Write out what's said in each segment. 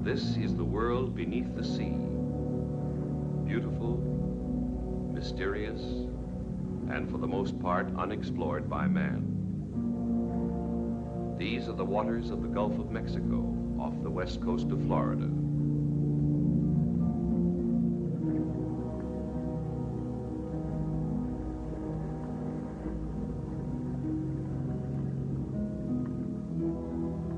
This is the world beneath the sea. Beautiful, mysterious, and for the most part unexplored by man. These are the waters of the Gulf of Mexico off the west coast of Florida.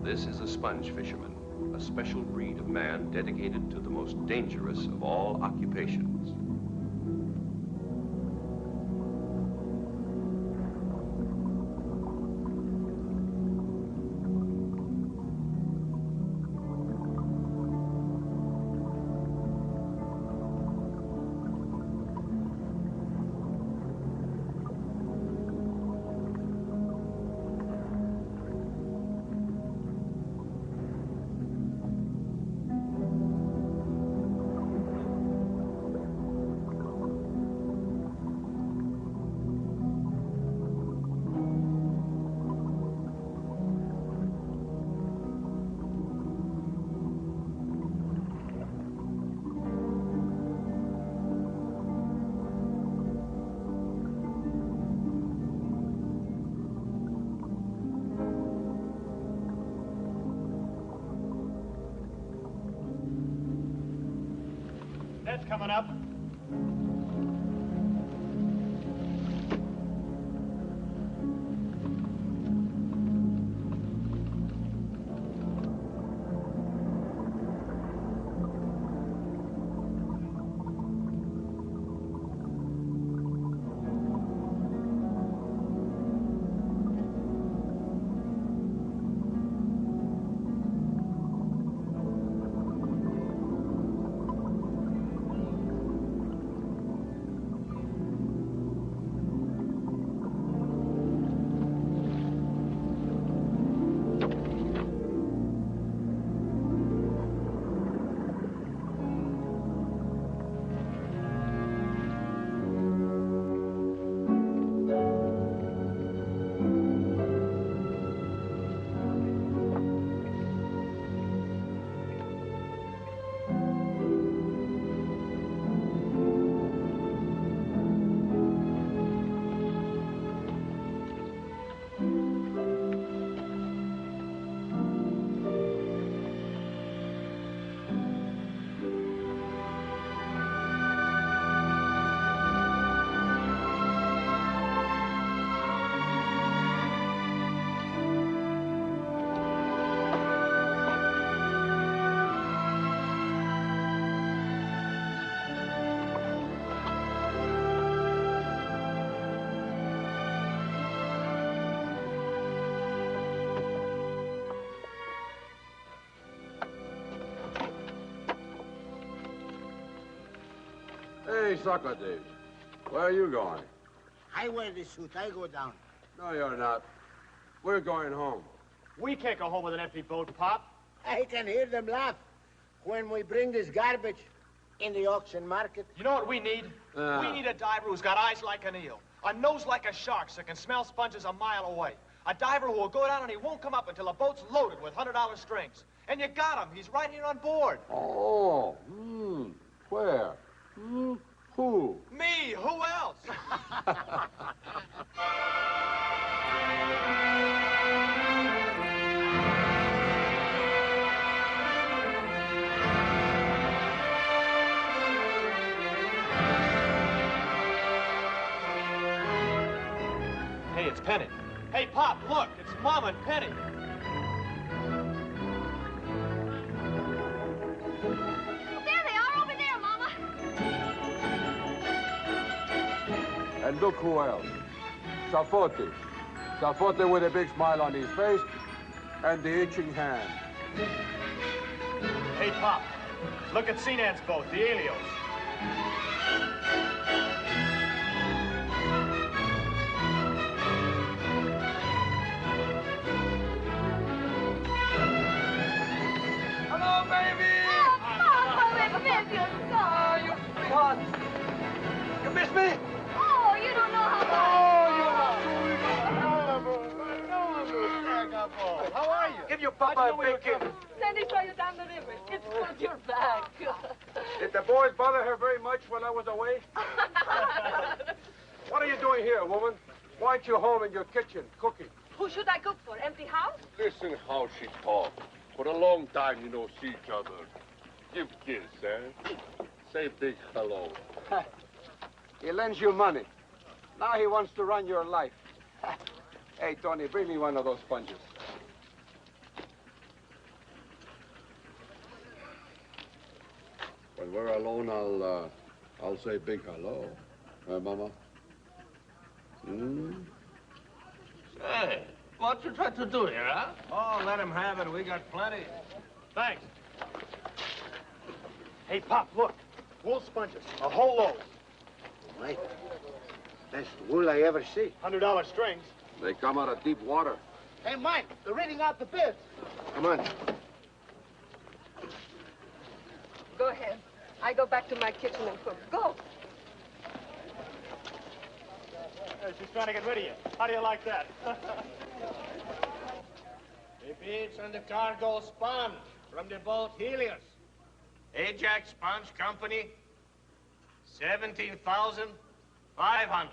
This is a sponge fisherman, a special breed of man dedicated to the most dangerous of all occupations. Ned's coming up. Hey, Socrates, where are you going? I wear the suit. I go down. No, you're not. We're going home. We can't go home with an empty boat, Pop. I can hear them laugh when we bring this garbage in the auction market. You know what we need? We need a diver who's got eyes like an eel, a nose like a shark so can smell sponges a mile away. A diver who will go down and he won't come up until the boat's loaded with $100 strings. And you got him. He's right here on board. Oh, where? Who? Me. Who else? Hey, it's Penny. Hey, Pop, look, it's Mom and Penny. There they are, over there, Mama. And look who else. Safote. Safote with a big smile on his face and the itching hand. Hey, Pop, look at Sinan's boat, the Helios. Hello, baby! Oh, Papa, I miss you so. You sweetheart! You miss me? Oh, you don't know how much. How are you? Give your papa a big kiss. Sandy saw you down the river. It's You're back. Did the boys bother her very much when I was away? What are you doing here, woman? Why aren't you home in your kitchen cooking? Who should I cook for? Empty house? Listen how she talks. For a long time you know see each other. Give kiss, eh? Say big hello. He lends you money. Now he wants to run your life. Hey, Tony, bring me one of those sponges. When we're alone, I'll say big hello. Huh, Mama? Hey, what you trying to do here, huh? Oh, let him have it. We got plenty. Thanks. Hey, Pop, look. Wool sponges. A whole load. Mike, best wool I ever see. $100 strings. They come out of deep water. Hey, Mike, they're reading out the bids. Come on. Go ahead. I go back to my kitchen and cook. Go. She's trying to get rid of you. How do you like that? The bids on the cargo sponge from the boat Helios. Ajax Sponge Company, 17,500.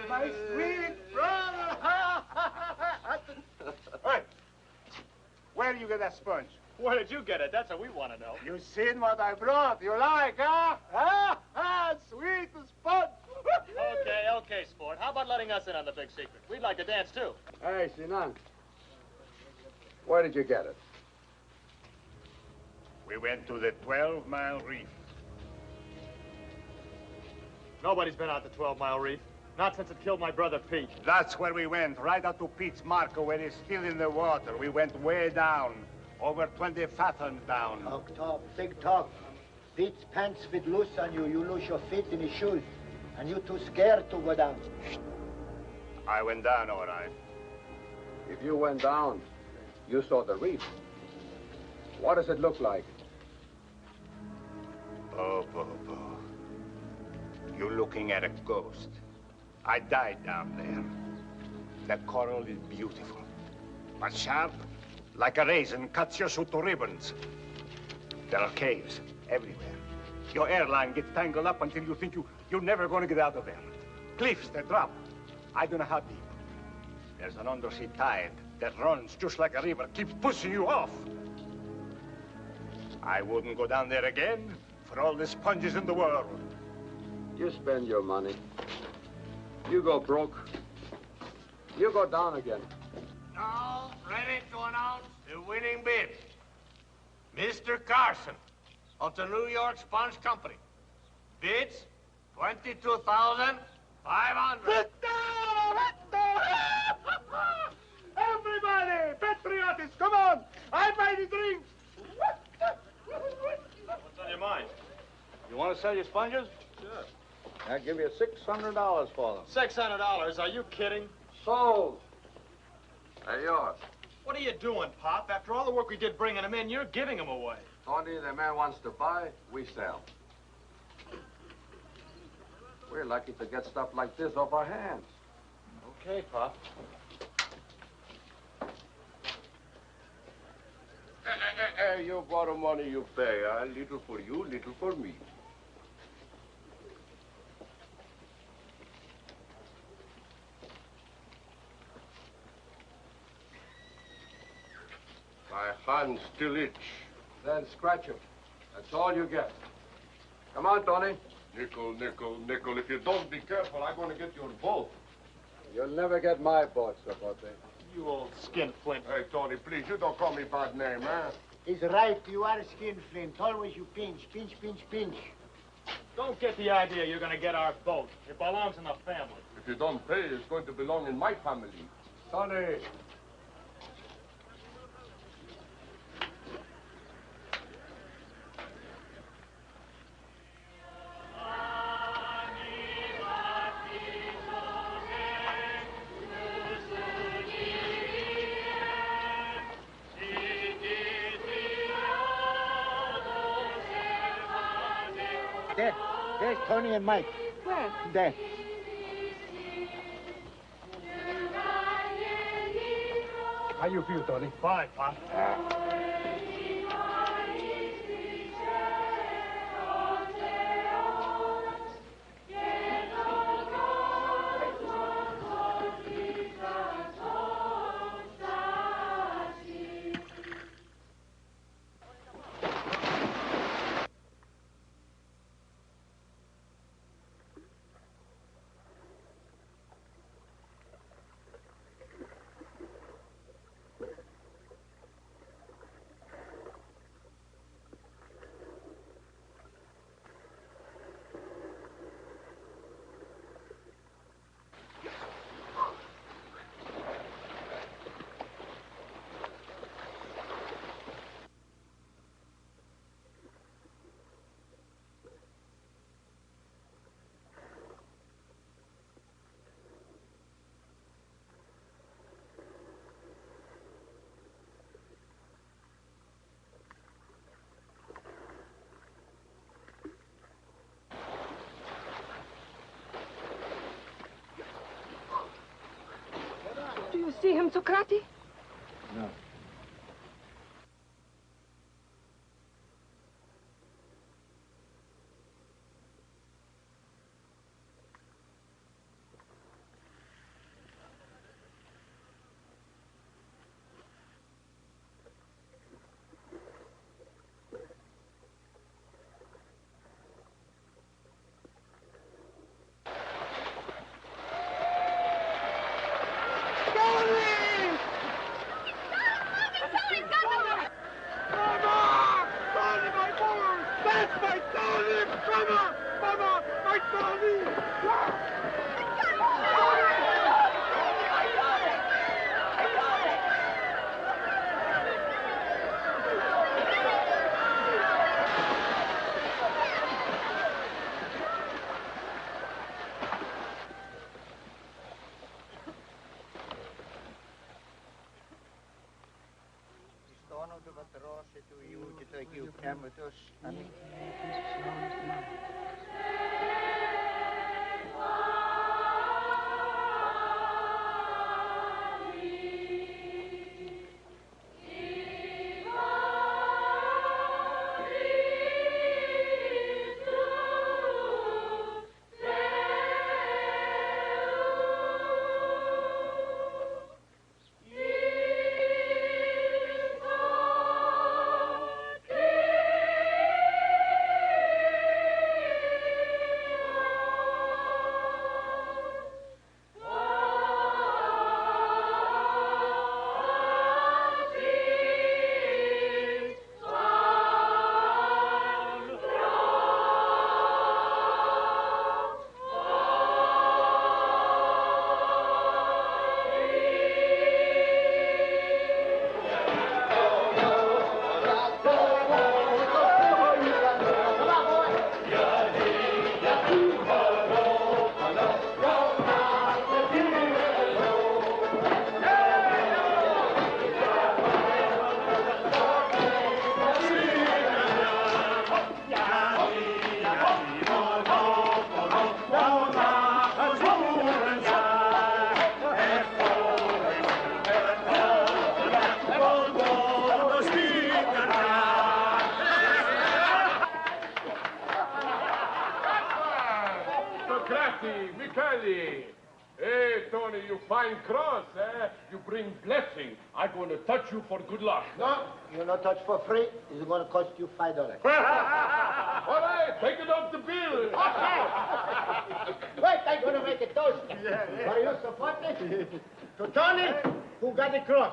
My sweet brother. Hey, where did you get that sponge? Where did you get it? That's what we want to know. You seen what I brought? You like, huh? Sweet sponge. Okay, sport. How about letting us in on the big secret? We'd like to dance, too. Hey, Sinan. Where did you get it? We went to the 12-mile reef. Nobody's been out the 12-mile reef. Not since it killed my brother Pete. That's where we went, right out to Pete's Marco, where it's still in the water. We went way down, over 20 fathoms down. Talk, big talk. Pete's pants fit loose on you. You lose your feet in his shoes. And you too scared to go down. I went down, all right. If you went down, you saw the reef. What does it look like? Oh, Bobo. You're looking at a ghost. I died down there. The coral is beautiful, but sharp, like a raisin, cuts your suit to ribbons. There are caves everywhere. Your airline gets tangled up until you think you're never going to get out of there. Cliffs that drop. I don't know how deep. There's an undersea tide that runs just like a river, keeps pushing you off. I wouldn't go down there again for all the sponges in the world. You spend your money. You go broke. You go down again. Now, ready to announce the winning bid. Mr. Carson of the New York Sponge Company. Bids, 22,500. Everybody, patriots, come on! I buy the drinks. What's on your mind? You want to sell your sponges? Sure. I'll give you $600 for them. $600? Are you kidding? Sold. They're yours. What are you doing, Pop? After all the work we did bringing them in, you're giving them away. Tony, the man wants to buy, we sell. We're lucky to get stuff like this off our hands. Okay, Pop. You borrow money, you pay. Little for you, little for me. My hands still itch. Then scratch 'em. That's all you get. Come on, Tony. Nickel, nickel, nickel. If you don't be careful, I'm going to get your boat. You'll never get my boat, Sapote. You old skinflint. Hey, Tony, please, you don't call me bad name, huh? He's right. You are a skinflint. Always you pinch, pinch, pinch, pinch. Don't get the idea you're going to get our boat. It belongs in the family. If you don't pay, it's going to belong in my family. Tony. There's Tony and Mike. Where? There. How you feel, Tony? Fine, Pop. Do you see him, Socrates? No. Hey, Tony, you fine cross, eh? You bring blessing. I'm going to touch you for good luck. No, you not touch for free. It's going to cost you $5. All right, take it off the bill. Wait, I'm going to make a toast. Are you supporting? To Tony, who got the cross.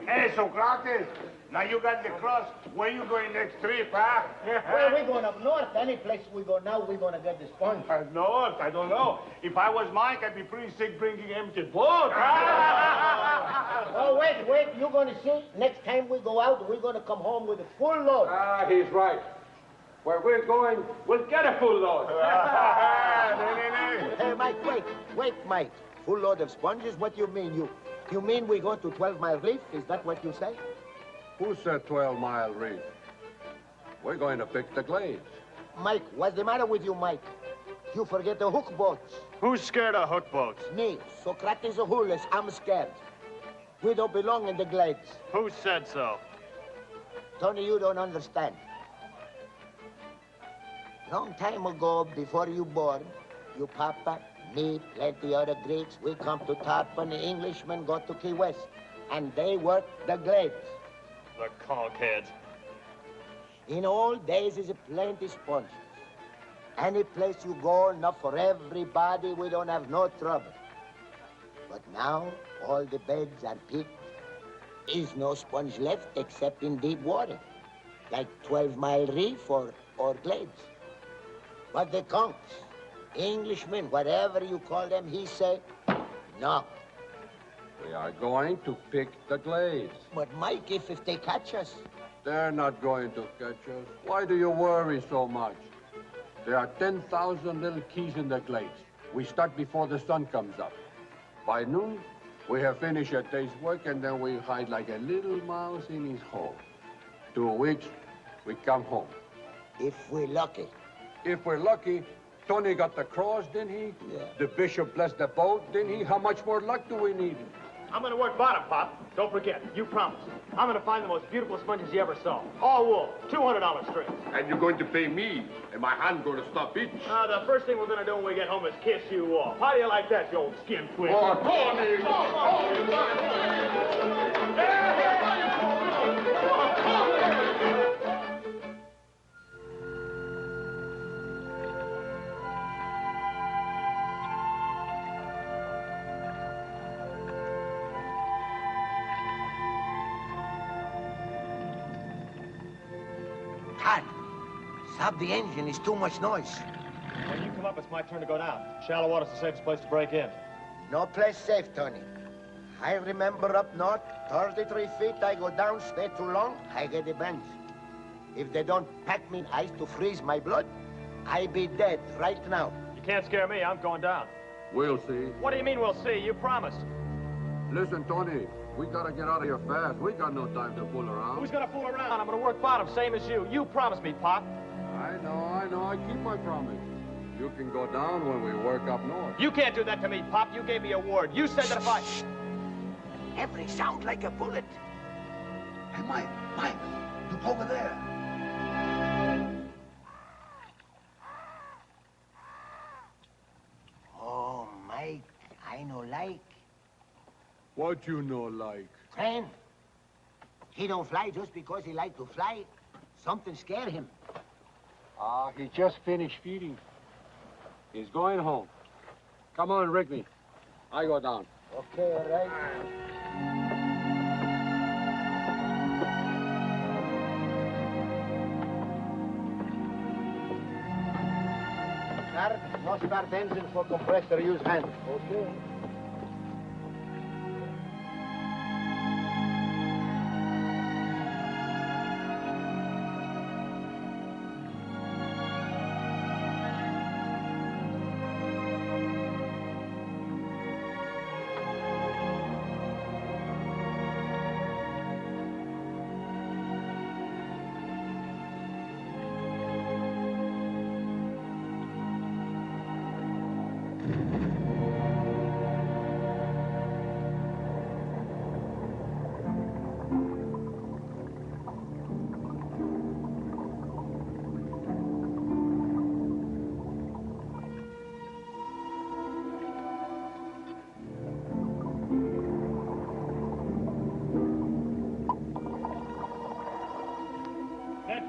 Hey, Socrates, now you got the cross. Where you going next trip, huh? Well, we're going up north. Any place we go now, we're going to get the sponge. North? I don't know. If I was Mike, I'd be pretty sick bringing empty boat. Oh, wait. You're going to see. Next time we go out, we're going to come home with a full load. He's right. Where we're going, we'll get a full load. Hey, Mike, wait, Mike. Full load of sponges? What do you mean? You mean we go to 12 Mile Reef? Is that what you say? Who said 12 Mile Reef? We're going to pick the glades. Mike, what's the matter with you, Mike? You forget the hook boats. Who's scared of hook boats? Me, Socrates Ahulis, I'm scared. We don't belong in the glades. Who said so? Tony, you don't understand. Long time ago, before you born, you papa, me, plenty other Greeks, we come to Tarpon, the Englishmen go to Key West, and they work the glades. The conkheads. In old days, is a plenty sponges. Any place you go, enough for everybody, we don't have no trouble. But now, all the beds are picked. Is no sponge left except in deep water, like 12-mile reef or glades. But the conks, Englishmen, whatever you call them, he say, no. We are going to pick the glades. But Mike, if they catch us? They're not going to catch us. Why do you worry so much? There are 10,000 little keys in the glades. We start before the sun comes up. By noon, we have finished a day's work, and then we hide like a little mouse in his hole. 2 weeks, we come home. If we're lucky. If we're lucky, Tony got the cross, didn't he? Yeah. The bishop blessed the boat, didn't he? How much more luck do we need? I'm gonna work bottom, Pop. Don't forget, you promised. I'm gonna find the most beautiful sponges you ever saw. All wool, $200 straight. And you're going to pay me, and my hand going to stop itch. The first thing we're gonna do when we get home is kiss you off. How do you like that, you old skin twist? Oh, Tony! Todd, stop the engine. It's too much noise. When you come up, it's my turn to go down. Shallow water's the safest place to break in. No place safe, Tony. I remember up north, 33 feet, I go down, stay too long, I get the bends. If they don't pack me in ice to freeze my blood, I be dead right now. You can't scare me. I'm going down. We'll see. What do you mean we'll see? You promised. Listen, Tony, we gotta get out of here fast. We got no time to fool around. Who's gonna fool around? I'm gonna work bottom, same as you. You promised me, Pop. I know. I keep my promise. You can go down when we work up north. You can't do that to me, Pop. You gave me a word. You said that if I... Every sound like a bullet. Hey, Mike, look over there. Oh, Mike, I know like. What you know like? Friend, he don't fly just because he like to fly. Something scared him. He just finished feeding. He's going home. Come on, Rickney. I go down. Okay, all right. No start engine for compressor, use hand. Okay.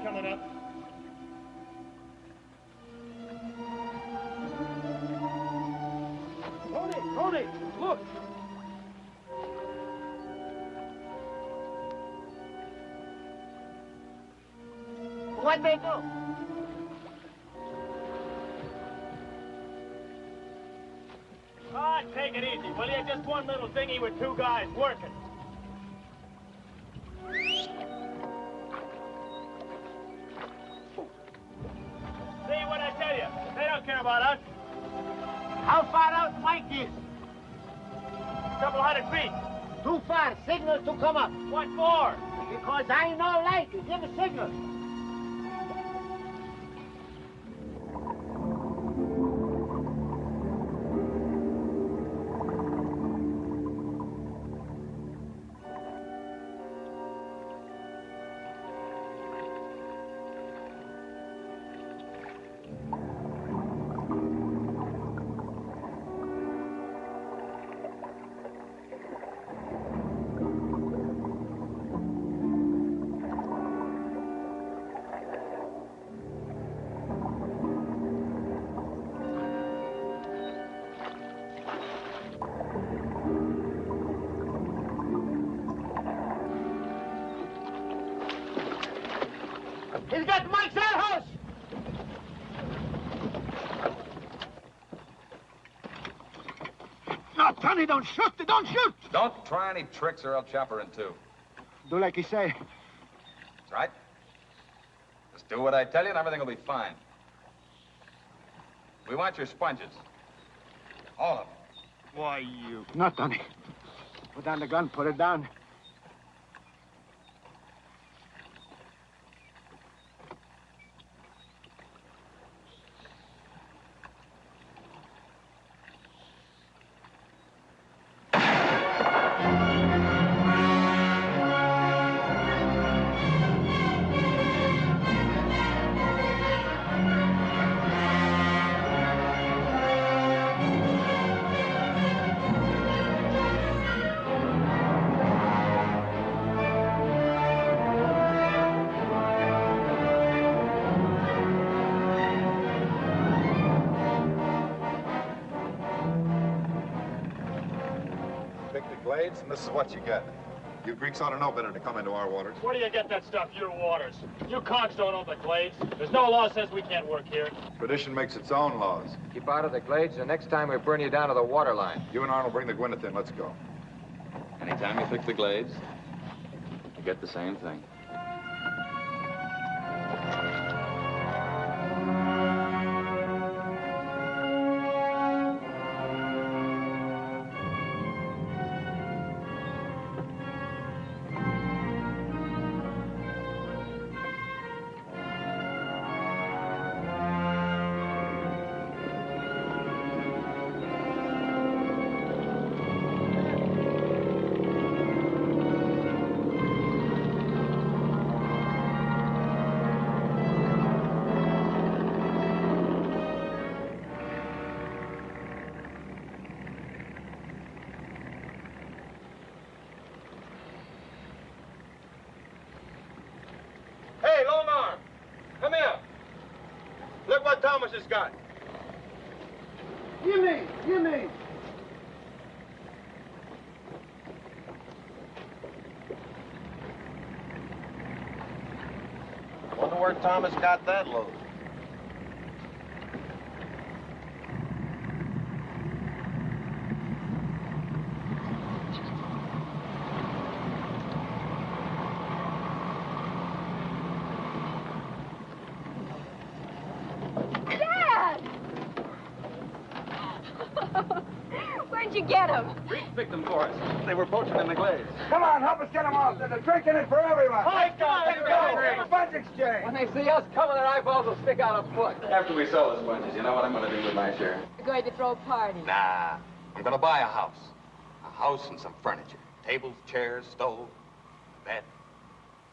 Coming up. Tony, look! What they do? Ah, take it easy, will you? Just one little thingy with 2 guys working. See what I tell you? They don't care about us. How far out Mike is? Couple hundred feet. Too far. Signal to come up. What for? Because I know light. Give a signal. He's got Mike's outhouse! No, Tony, don't shoot! Don't shoot! Don't try any tricks or I'll chop her in two. Do like he say. That's right. Just do what I tell you and everything will be fine. We want your sponges. All of them. Why, you... No, Tony. Put down the gun, put it down. And this is what you get. You Greeks ought to know better to come into our waters. Where do you get that stuff, your waters? You conks don't own the glades. There's no law says we can't work here. Tradition makes its own laws. Keep out of the glades, and next time we burn you down to the water line. You and Arnold bring the Gwyneth in. Let's go. Anytime you fix the glades, you get the same thing. Hey, long arm, come here. Look what Thomas has got. Gimme! Gimme! Wonder where Thomas got that load. Where'd you get him? Reef picked them for us. They were poaching in the glades. Come on, help us get them off. There's a drink in it for everyone. Hi, guys. Go. Sponge exchange. When they see us coming, their eyeballs will stick out a foot. After we sell the sponges, you know what I'm going to do with my share? You're going to throw a party. Nah, I'm going to buy a house. A house and some furniture. Tables, chairs, stove, bed.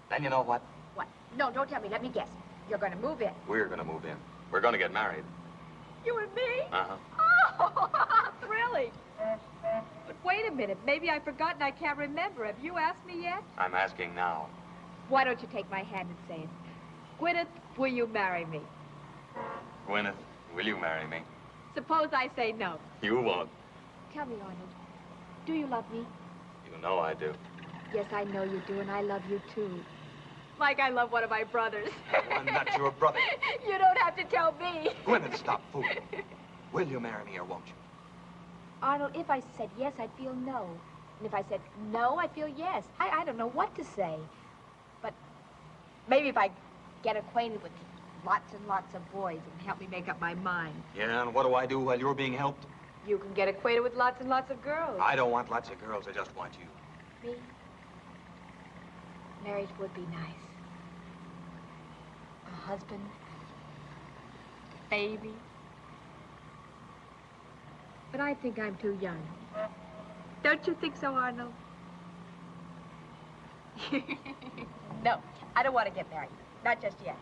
Then you know what? What? No, don't tell me. Let me guess. You're going to move in. We're going to move in. We're going to get married. You and me? Uh-huh. Oh, really? But wait a minute. Maybe I've forgotten. I can't remember. Have you asked me yet? I'm asking now. Why don't you take my hand and say it? Gwyneth, will you marry me? Gwyneth, will you marry me? Suppose I say no. You won't. Tell me, Arnold, do you love me? You know I do. Yes, I know you do, and I love you, too. Like I love one of my brothers. I'm not your brother. You don't have to tell me. Gwyneth, stop fooling. Will you marry me or won't you? Arnold, if I said yes, I'd feel no. And if I said no, I'd feel yes. I don't know what to say. But maybe if I get acquainted with lots and lots of boys and help me make up my mind. Yeah, and what do I do while you're being helped? You can get acquainted with lots and lots of girls. I don't want lots of girls. I just want you. Me? Marriage would be nice. A husband. Baby. But I think I'm too young. Don't you think so, Arnold? No, I don't want to get married. Not just yet.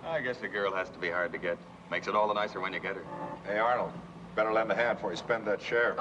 I guess a girl has to be hard to get. Makes it all the nicer when you get her. Hey, Arnold, better lend a hand before you spend that share.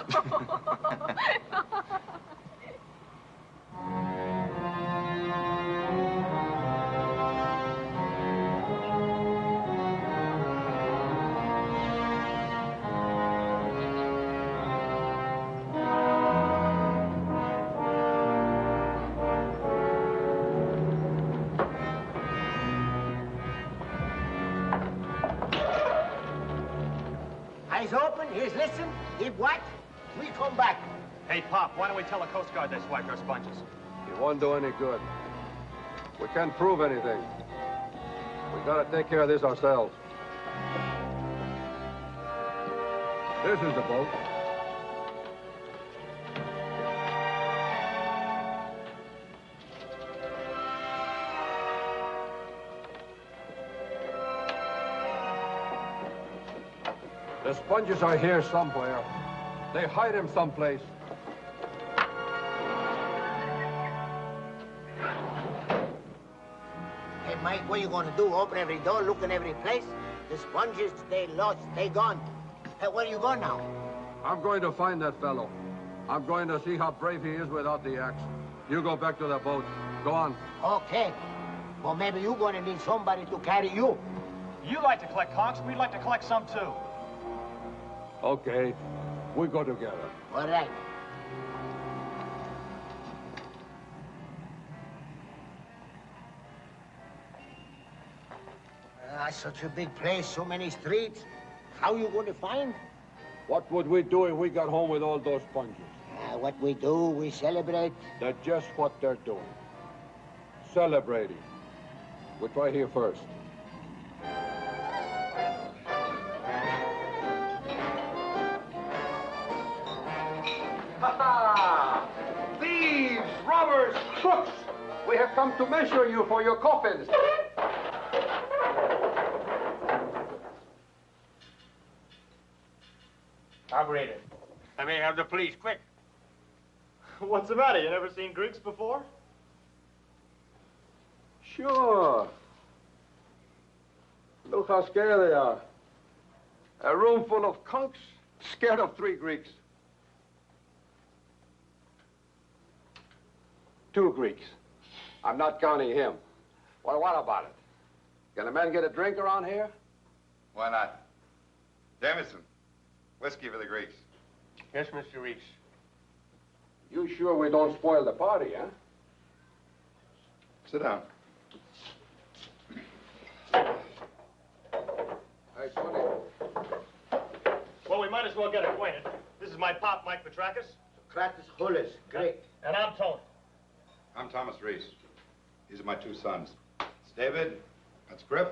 Eyes open, ears listen. If what? We come back. Hey, Pop, why don't we tell the Coast Guard they swiped our sponges? It won't do any good. We can't prove anything. We gotta take care of this ourselves. This is the boat. The sponges are here somewhere. They hide them someplace. Hey, Mike, what you gonna do? Open every door, look in every place? The sponges, they lost, they gone. Hey, where you going now? I'm going to find that fellow. I'm going to see how brave he is without the axe. You go back to the boat. Go on. Okay. Well, maybe you're gonna need somebody to carry you. You like to collect conchs, we'd like to collect some too. Okay. We go together. All right. Such a big place, so many streets. How you going to find? What would we do if we got home with all those sponges? What we do, we celebrate. That's just what they're doing. Celebrating. We'll try here first. Ha-ha! Thieves, robbers, crooks! We have come to measure you for your coffins. Operator. I may have the police, quick. What's the matter? You never seen Greeks before? Sure. Look how scared they are. A room full of conchs, scared of 3 Greeks. 2 Greeks. I'm not counting him. Well, what about it? Can a man get a drink around here? Why not? Jameson, whiskey for the Greeks. Yes, Mr. Reese. You sure we don't spoil the party, huh? Sit down. Hey, Tony. Well, we might as well get acquainted. This is my pop, Mike Petrakis. Kratis Hullis, great. And I'm Tony. I'm Thomas Reese. These are my 2 sons. It's David, that's Griff,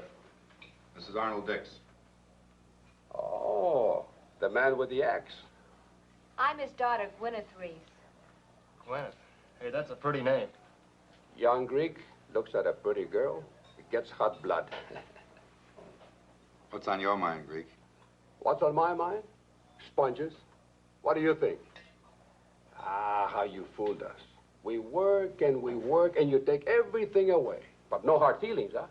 this is Arnold Dix. Oh, the man with the axe. I'm his daughter, Gwyneth Reef. Gwyneth. Hey, that's a pretty name. Young Greek looks at a pretty girl, it gets hot blood. What's on your mind, Greek? What's on my mind? Sponges. What do you think? Ah, how you fooled us. We work, and you take everything away. But no hard feelings, huh?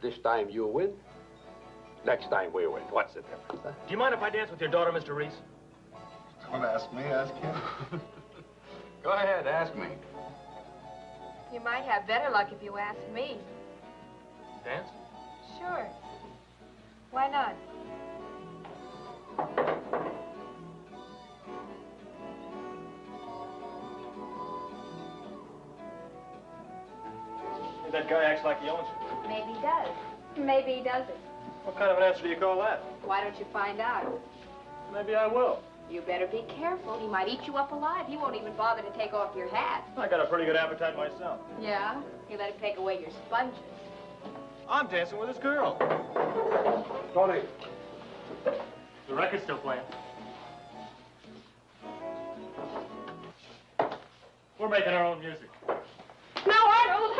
This time you win. Next time we win. What's the difference, huh? Do you mind if I dance with your daughter, Mr. Reese? Don't ask me, ask him. Go ahead, ask me. You might have better luck if you ask me. Dance? Sure. Why not? That guy acts like he owns you. Maybe he does. Maybe he doesn't. What kind of an answer do you call that? Why don't you find out? Maybe I will. You better be careful. He might eat you up alive. He won't even bother to take off your hat. I got a pretty good appetite myself. Yeah? You let him take away your sponges. I'm dancing with this girl. Tony. The record's still playing. We're making our own music. No, Arnold!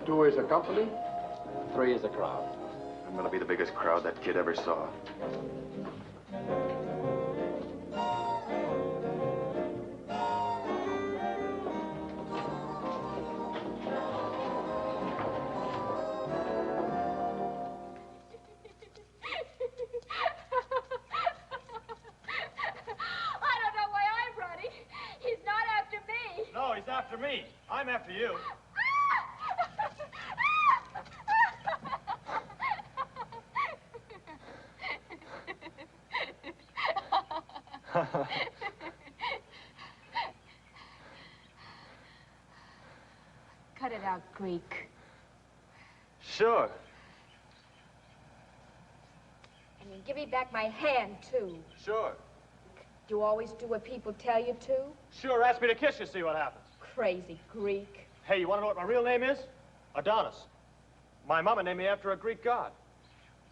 2 is a company, 3 is a crowd. I'm gonna be the biggest crowd that kid ever saw. I don't know why I'm running. He's not after me. No, he's after me. I'm after you. Cut it out, Greek. Sure. And you give me back my hand, too. Sure. You always do what people tell you to? Sure, ask me to kiss you, see what happens. Crazy Greek. Hey, you want to know what my real name is? Adonis. My mama named me after a Greek god.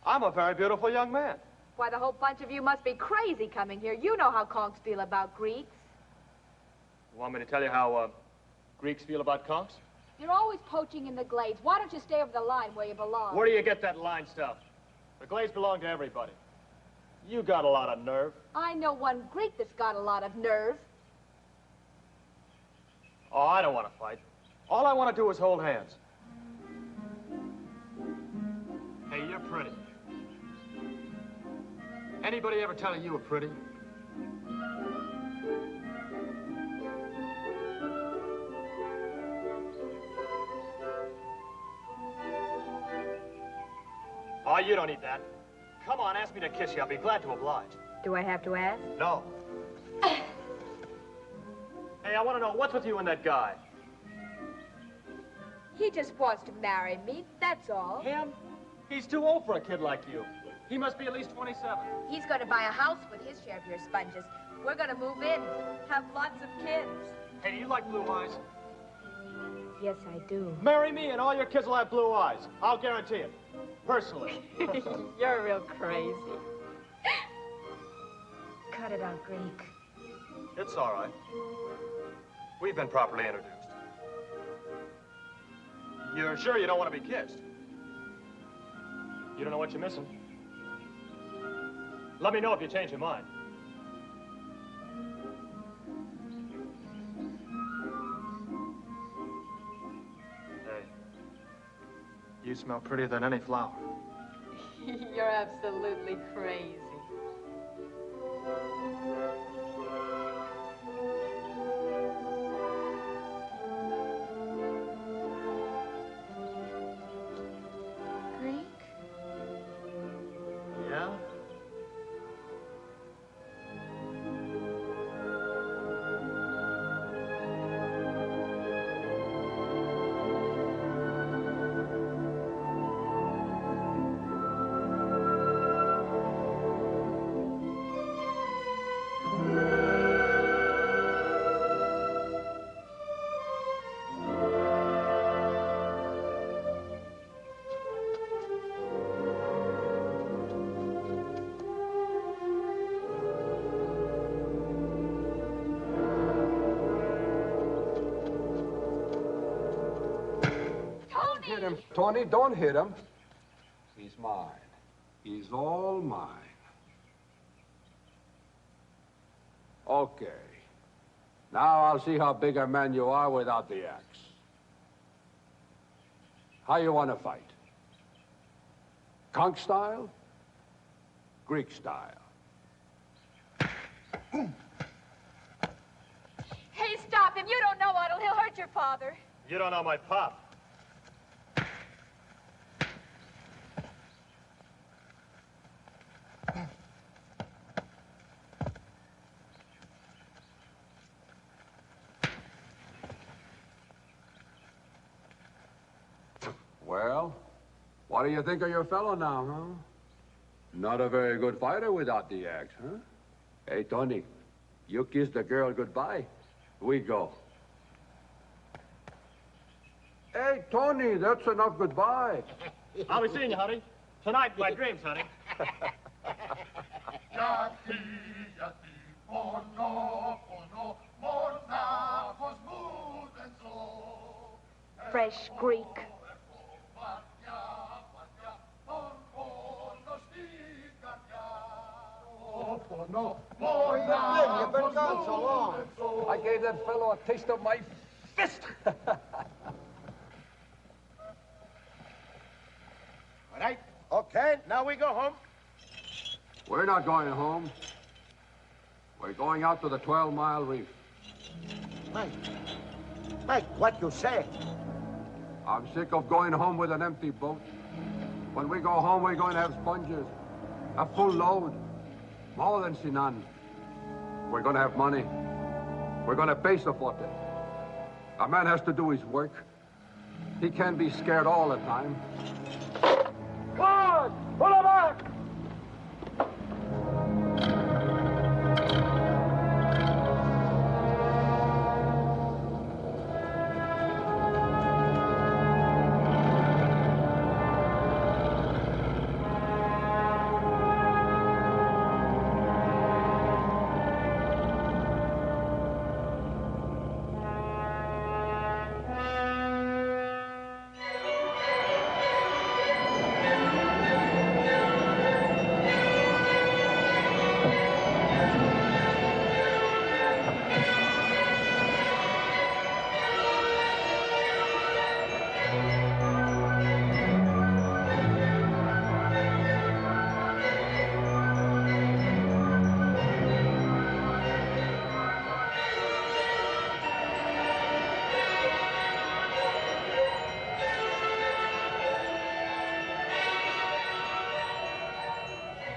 I'm a very beautiful young man. Why, the whole bunch of you must be crazy coming here. You know how conks feel about Greeks. You want me to tell you how Greeks feel about conks? You're always poaching in the glades. Why don't you stay over the line where you belong? Where do you get that line stuff? The glades belong to everybody. You got a lot of nerve. I know one Greek that's got a lot of nerve. Oh, I don't want to fight. All I want to do is hold hands. Hey, you're pretty. Anybody ever tell you you were pretty? Oh, you don't need that. Come on, ask me to kiss you. I'll be glad to oblige. Do I have to ask? No. Hey, I want to know, what's with you and that guy? He just wants to marry me, that's all. Him? He's too old for a kid like you. He must be at least 27. He's going to buy a house with his share of your sponges. We're going to move in, have lots of kids. Hey, do you like blue eyes? Yes, I do. Marry me and all your kids will have blue eyes. I'll guarantee it. Personally. You're real crazy. Cut it out, Greek. It's all right. We've been properly introduced. You're sure you don't want to be kissed? You don't know what you're missing? Let me know if you change your mind. Hey, you smell prettier than any flower. You're absolutely crazy. Greek? Yeah? Hit him, Tony, don't hit him. He's mine. He's all mine. Okay. Now I'll see how big a man you are without the axe. How you want to fight? Conk style? Greek style? Hey, stop him. You don't know Otto. He'll hurt your father. You don't know my pop. Well, what do you think of your fellow now, huh? Not a very good fighter without the axe, huh? Hey, Tony, you kiss the girl goodbye. We go. Hey, Tony, that's enough goodbye. I'll be seeing you, honey. Tonight, my dreams, honey. Fresh Greek. on so long? I gave that fellow a taste of my fist. All right. Okay, now we go home. We're not going home. We're going out to the 12-mile reef. Mike, what you say? I'm sick of going home with an empty boat. When we go home, we're going to have sponges. A full load. More than Sinan. We're going to have money. We're going to pay for it. A man has to do his work. He can't be scared all the time. God! Pull him back!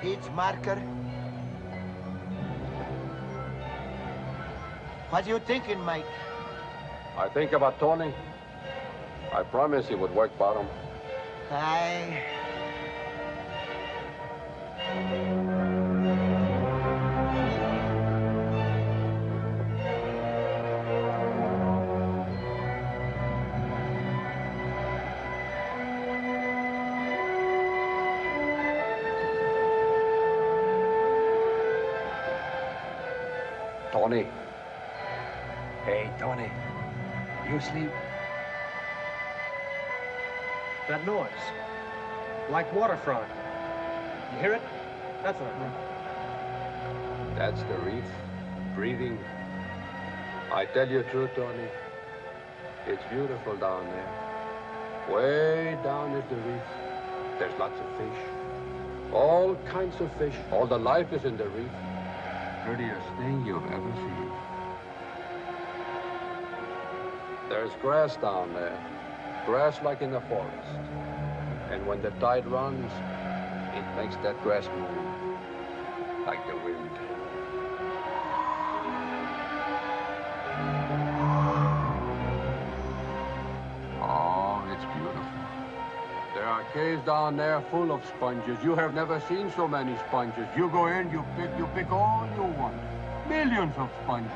Beach marker. What are you thinking, Mike? I think about Tony. I promise he would work bottom. Tony. Hey, Tony. You sleep? That noise. Like waterfront. You hear it? That's what I heard. That's the reef. Breathing. I tell you the truth, Tony. It's beautiful down there. Way down is the reef. There's lots of fish. All kinds of fish. All the life is in the reef. Prettiest thing you've ever seen. There's grass down there. Grass like in the forest. And when the tide runs, it makes that grass move. Like the wind. Oh, it's beautiful. There are caves down there full of sponges. You have never seen so many sponges. You go in, you pick all you want. Millions of sponges.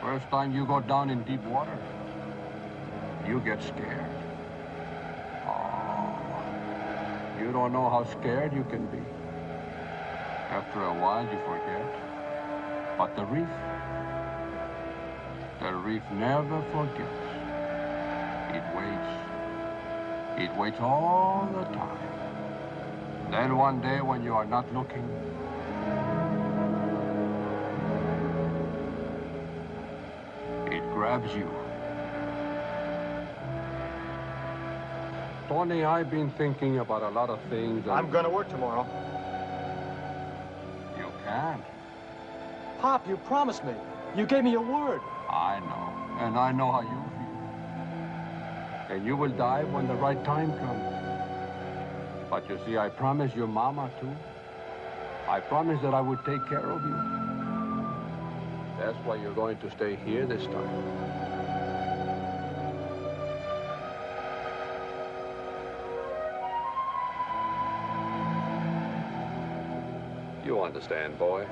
First time you go down in deep water, you get scared. Oh, you don't know how scared you can be. After a while, you forget. But the reef never forgets. It waits. It waits all the time. Then one day when you are not looking, it grabs you. Tony, I've been thinking about a lot of things. I'm gonna work tomorrow. You can't. Pop, you promised me. You gave me your word. I know. And I know how you feel. And you will die when the right time comes. But you see, I promised your mama, too. I promised that I would take care of you. That's why you're going to stay here this time. You understand, boy.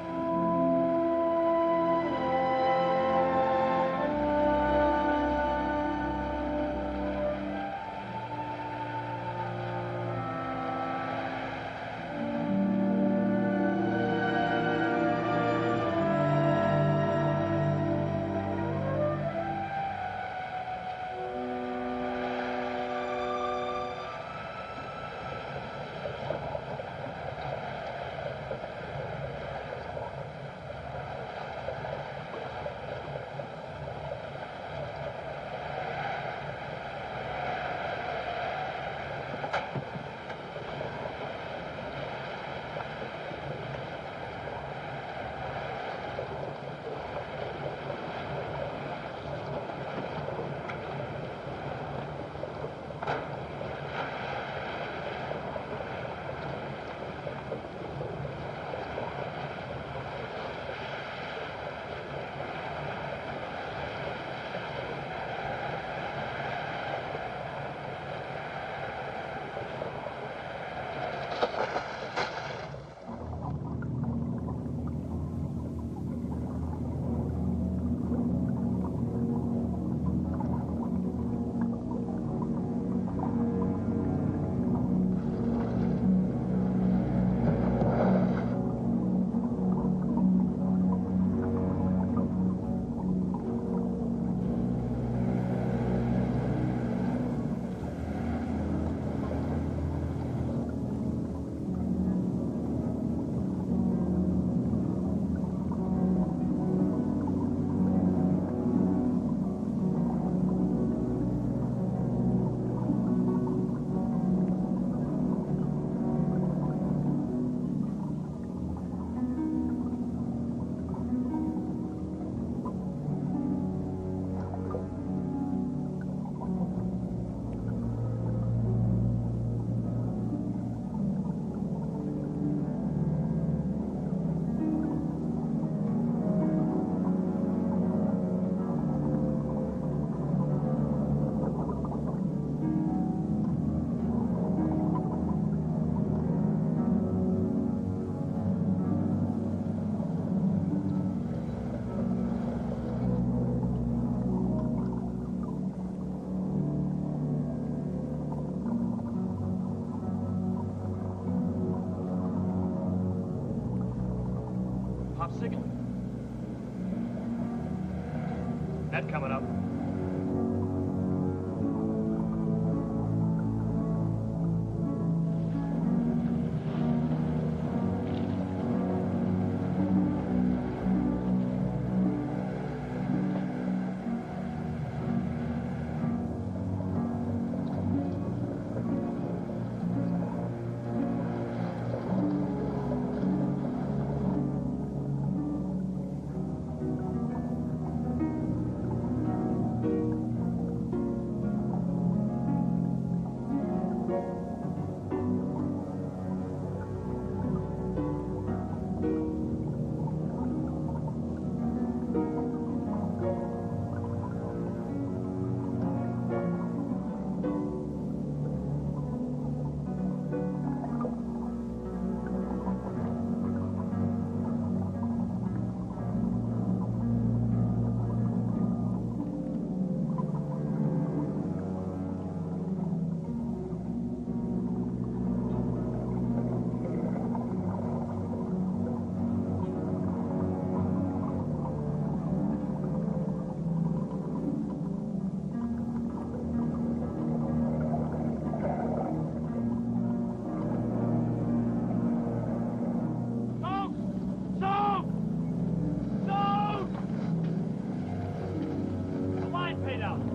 stop signaling. That coming up.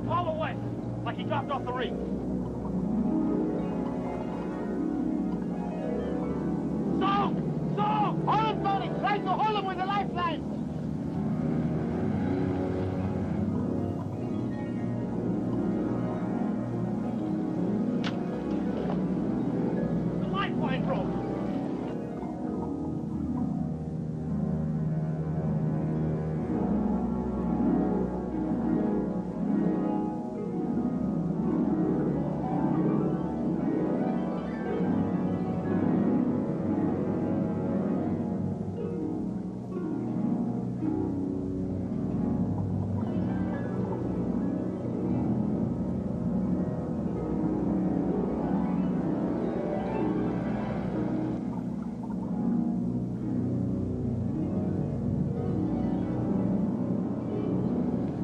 All the way, like he dropped off the reef. Hold him, Tony! Try to hold him with the lifeline! The lifeline broke.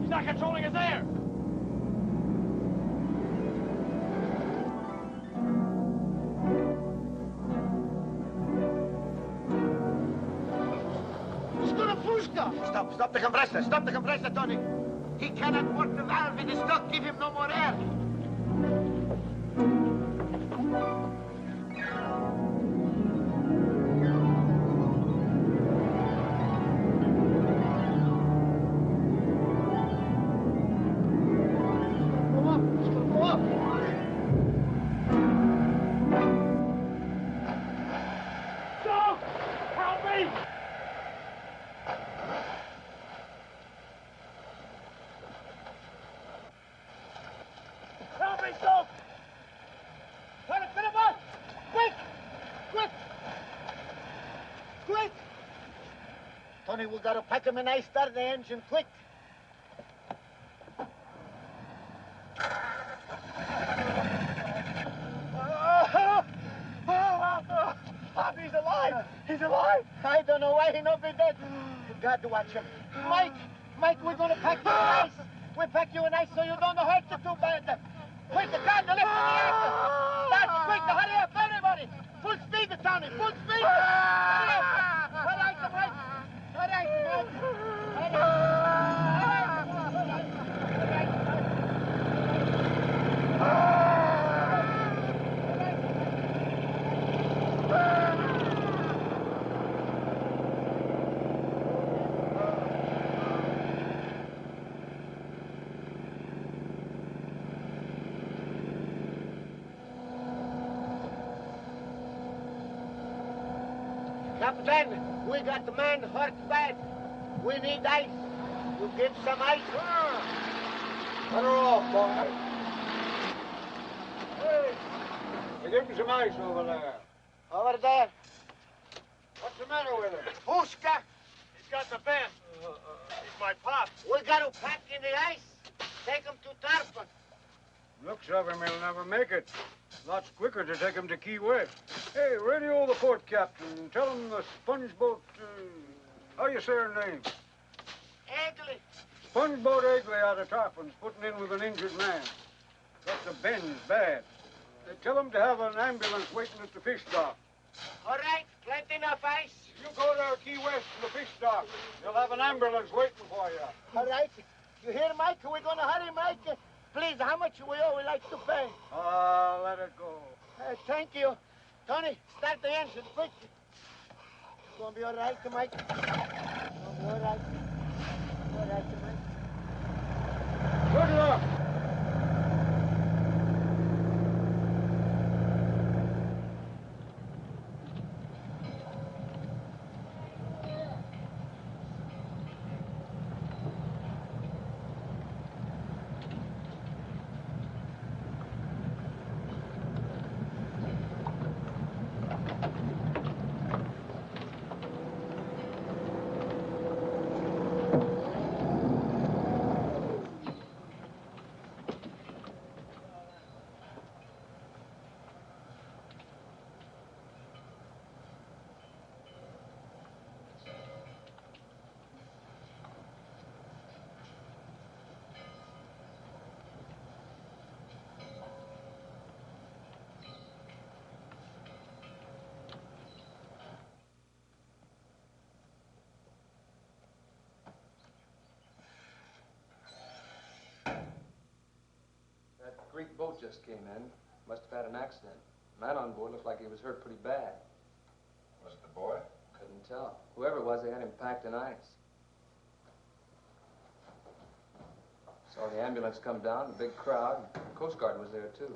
He's not controlling his air. Stop the compressor. Stop the compressor, Tony. He cannot work the valve. It is stuck. Give him no more air. Tony, we gotta pack him and I start the engine quick. He's alive! He's alive! I don't know why he not be dead. God watch him. Mike, we're gonna pack you in ice. We pack you in ice so you don't hurt you too bad. Quick, the car, the left and the anchor. Start quick, hurry up, everybody. Full speed, Tony, full speed. Hurry up. All right, Mike. All right, Mike. All Captain, we got the man hurt bad. We need ice. You give some ice? Cut her off, boy. Hey, you give him some ice over there. Over there. What's the matter with him? Pushka. He's got the bend. He's my pop. We got to pack in the ice. Take him to Tarpon. Looks of him, he'll never make it. Lots quicker to take him to Key West. Hey, radio the port captain. Tell him the sponge boat... How you say her name? Egley. Sponge-boat Egley out of Tarpon's putting in with an injured man. Got the bends bad. They tell him to have an ambulance waiting at the fish dock. All right, plenty enough ice. You go there, Key West, to the fish dock. You'll have an ambulance waiting for you. All right. You hear, Mike? We're going to hurry, Mike. Please, how much we owe? We like to pay. Let it go. Thank you. Tony, start the engine, quick. It's going to be all right, Mike. It's going to be all right. All right, Mike. Good luck. That Greek boat just came in. Must have had an accident. The man on board looked like he was hurt pretty bad. Was it the boy? Couldn't tell. Whoever it was, they had him packed in ice. Saw the ambulance come down, a big crowd. The Coast Guard was there, too.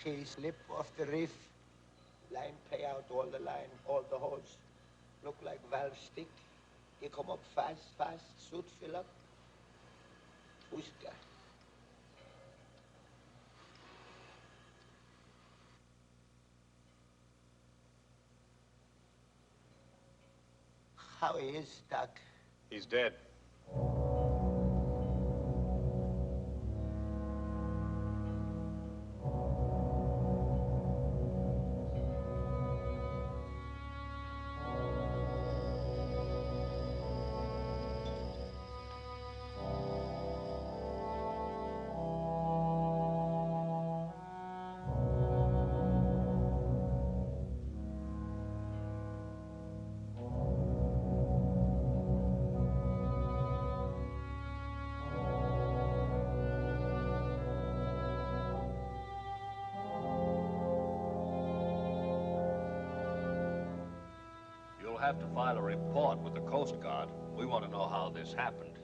She slip off the reef. Line pay out all the line, all the holes. Look like valve stick. They come up fast, fast. Suit fill up. Pushka. How he is, Doc? He's dead. You'll have to file a report with the Coast Guard. We want to know how this happened.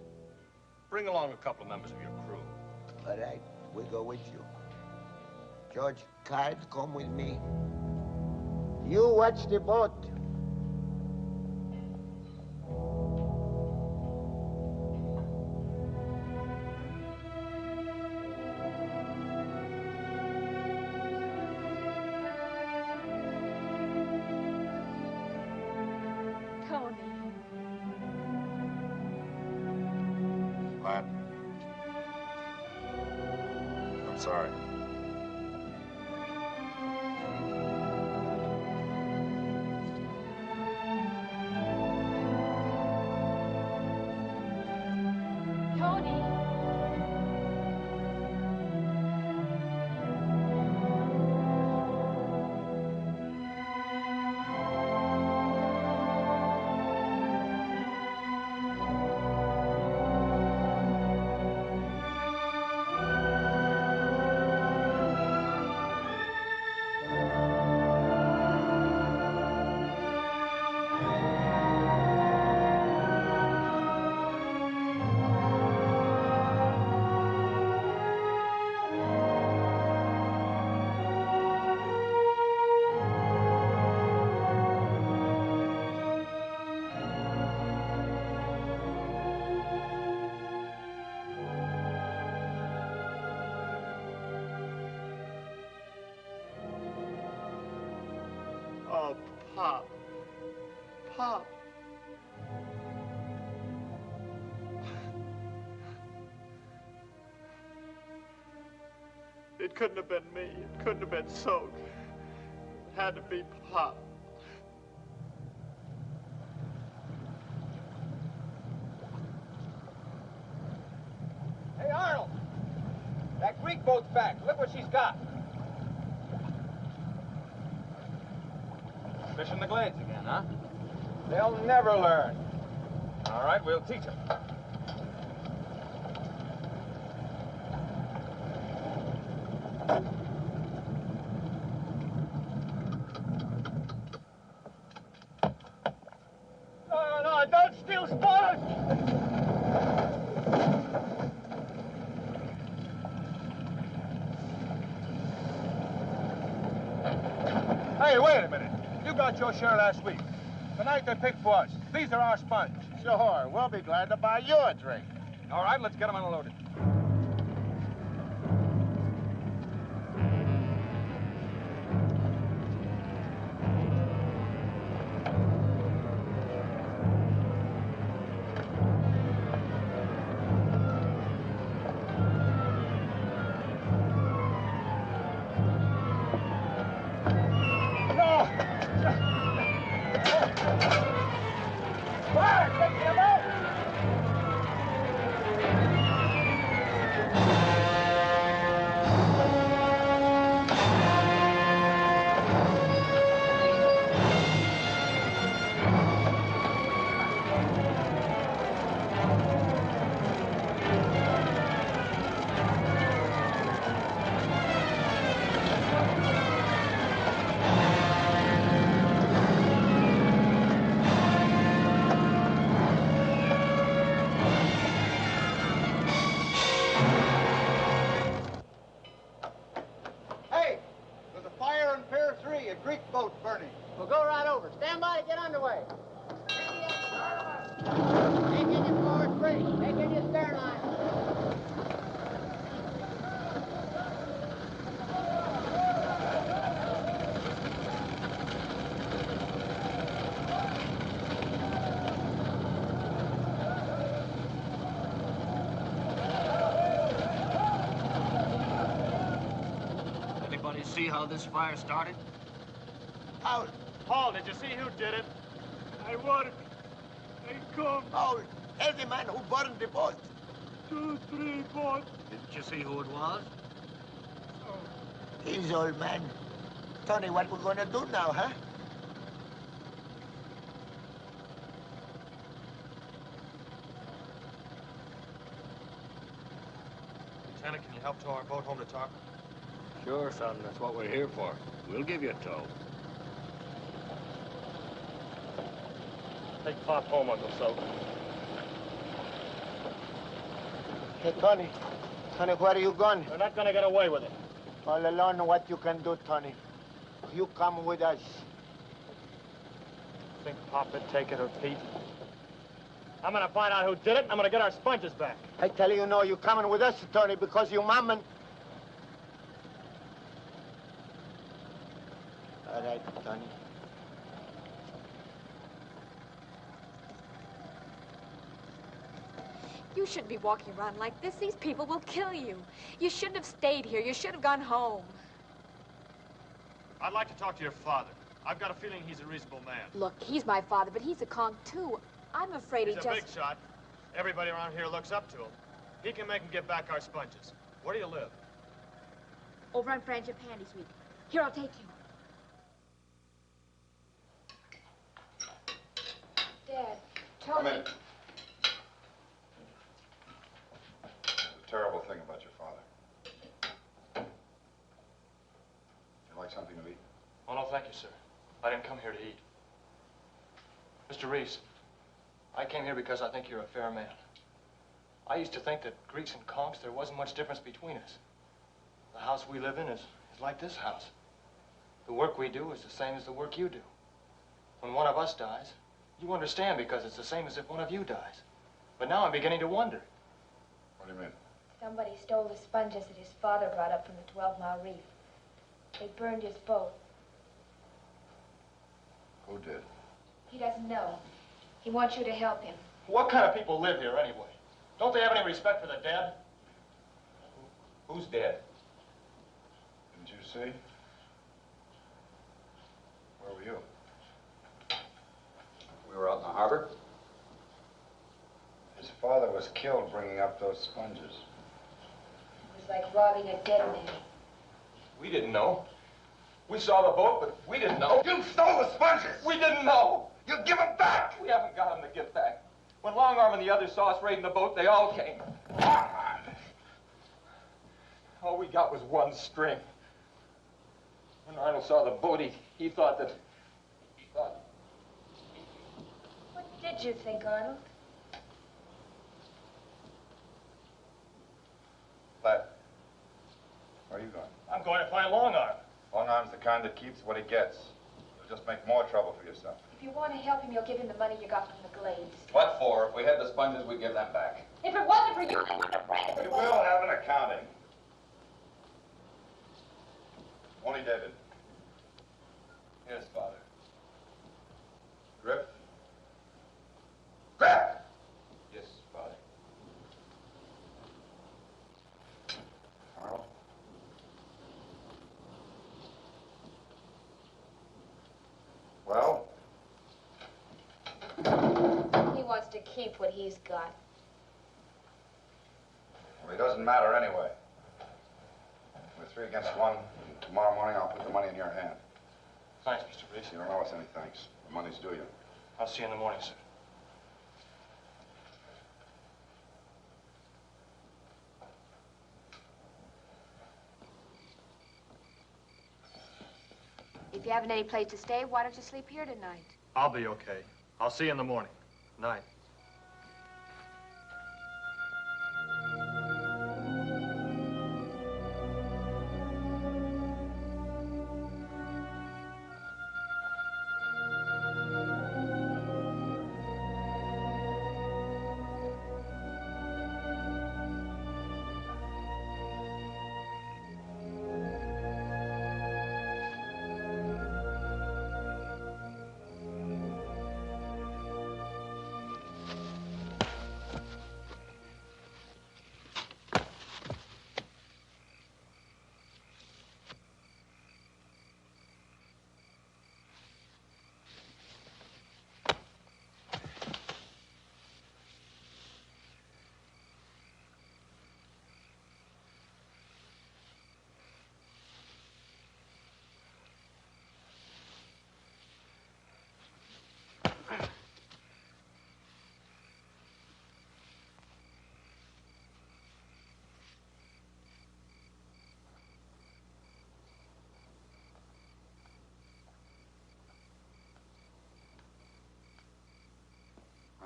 Bring along a couple of members of your crew. All right, we go with you. George, Card, come with me. You watch the boat. Tony. Quiet. I'm sorry. Tony. Pop. Pop. It couldn't have been me. It couldn't have been Soak. It had to be Pop. Hey, Arnold! That Greek boat's back. Look what she's got. Fishing the glades again, huh? They'll never learn. All right, we'll teach them. No, don't steal spoilers! Hey, wait a minute. You got your share last week. Tonight they picked for us. These are our sponges. Sure, we'll be glad to buy you a drink. All right, let's get them unloaded. Hey, there's a fire on Pier 3, a Greek boat burning. We'll go right over. Stand by to get underway. Take in your forward brake. Take in your stern line. Anybody see how this fire started? Paul. Paul, did you see who did it? I work. I come. Paul, there's the man who burned the boat. 2, 3 boats. Didn't you see who it was? He's old man. Tony, what we gonna do now, huh? Lieutenant, can you help tow our boat home to Tarpon? Sure, son. That's what we're here for. We'll give you a tow. Take Pop home, Uncle Soak. Hey, Tony. Tony, where are you going? We're not gonna get away with it. All alone, what you can do, Tony. You come with us. Think Pop would take it or Pete? I'm gonna find out who did it, and I'm gonna get our sponges back. I tell you, no, you coming with us, Tony, because your mom and... All right, Tony. You shouldn't be walking around like this. These people will kill you. You shouldn't have stayed here. You should have gone home. I'd like to talk to your father. I've got a feeling he's a reasonable man. Look, he's my father, but he's a conk, too. I'm afraid He's he a just... big shot. Everybody around here looks up to him. He can make him give back our sponges. Where do you live? Over on Friendship Handy Street. Here, I'll take you. Dad, Come Tony... in. There's a terrible thing about your father. You like something to eat? Oh, no, thank you, sir. I didn't come here to eat. Mr. Reese, I came here because I think you're a fair man. I used to think that Greeks and conks, there wasn't much difference between us. The house we live in is like this house. The work we do is the same as the work you do. When one of us dies, you understand because it's the same as if one of you dies. But now I'm beginning to wonder. What do you mean? Somebody stole the sponges that his father brought up from the 12-Mile Reef. They burned his boat. Who did? He doesn't know. He wants you to help him. What kind of people live here anyway? Don't they have any respect for the dead? Who's dead? Didn't you see? Where were you? We were out in the harbor. His father was killed bringing up those sponges. It was like robbing a dead man. We didn't know. We saw the boat, but we didn't know. You stole the sponges! We didn't know. You give them back! We haven't got them to give back. When Long Arm and the others saw us raiding the boat, they all came. All we got was one string. When Arnold saw the boat, he thought that... What did you think, Arnold? Lad, where are you going? I'm going to find Long Arm. Long Arm's the kind that keeps what he gets. You'll just make more trouble for yourself. If you want to help him, you'll give him the money you got from the Glades. What for? If we had the sponges, we'd give them back. If it wasn't for you... We will have an accounting. Only David. Yes, Father. Griff? Griff! Yes, Father. Arnold? Well? He wants to keep what he's got. Well, it doesn't matter anyway. We're 3 against 1. Tomorrow morning, I'll put the money in your hand. Thanks, Mr. Reese. You don't owe us any thanks. The money's due you. I'll see you in the morning, sir. If you haven't any place to stay, why don't you sleep here tonight? I'll be okay. I'll see you in the morning. Night.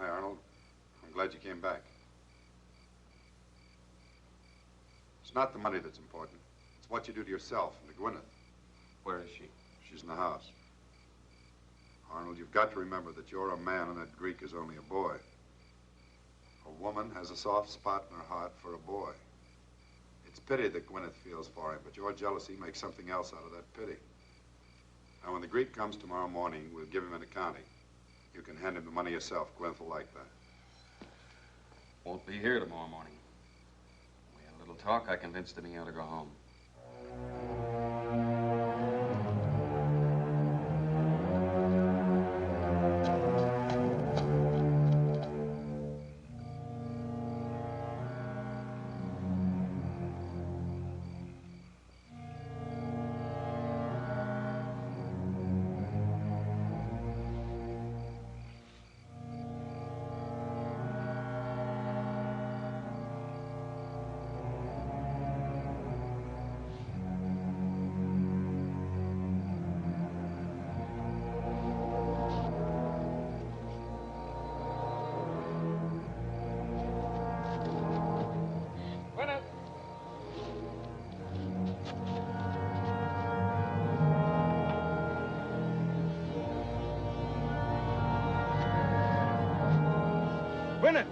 Hi, Arnold. I'm glad you came back. It's not the money that's important. It's what you do to yourself and to Gwyneth. Where is she? She's in the house. Arnold, you've got to remember that you're a man and that Greek is only a boy. A woman has a soft spot in her heart for a boy. It's pity that Gwyneth feels for him, but your jealousy makes something else out of that pity. Now, when the Greek comes tomorrow morning, we'll give him an accounting. You can hand him the money yourself. Gwyneth will like that. Won't be here tomorrow morning. We had a little talk. I convinced him he ought to go home. Gwyneth!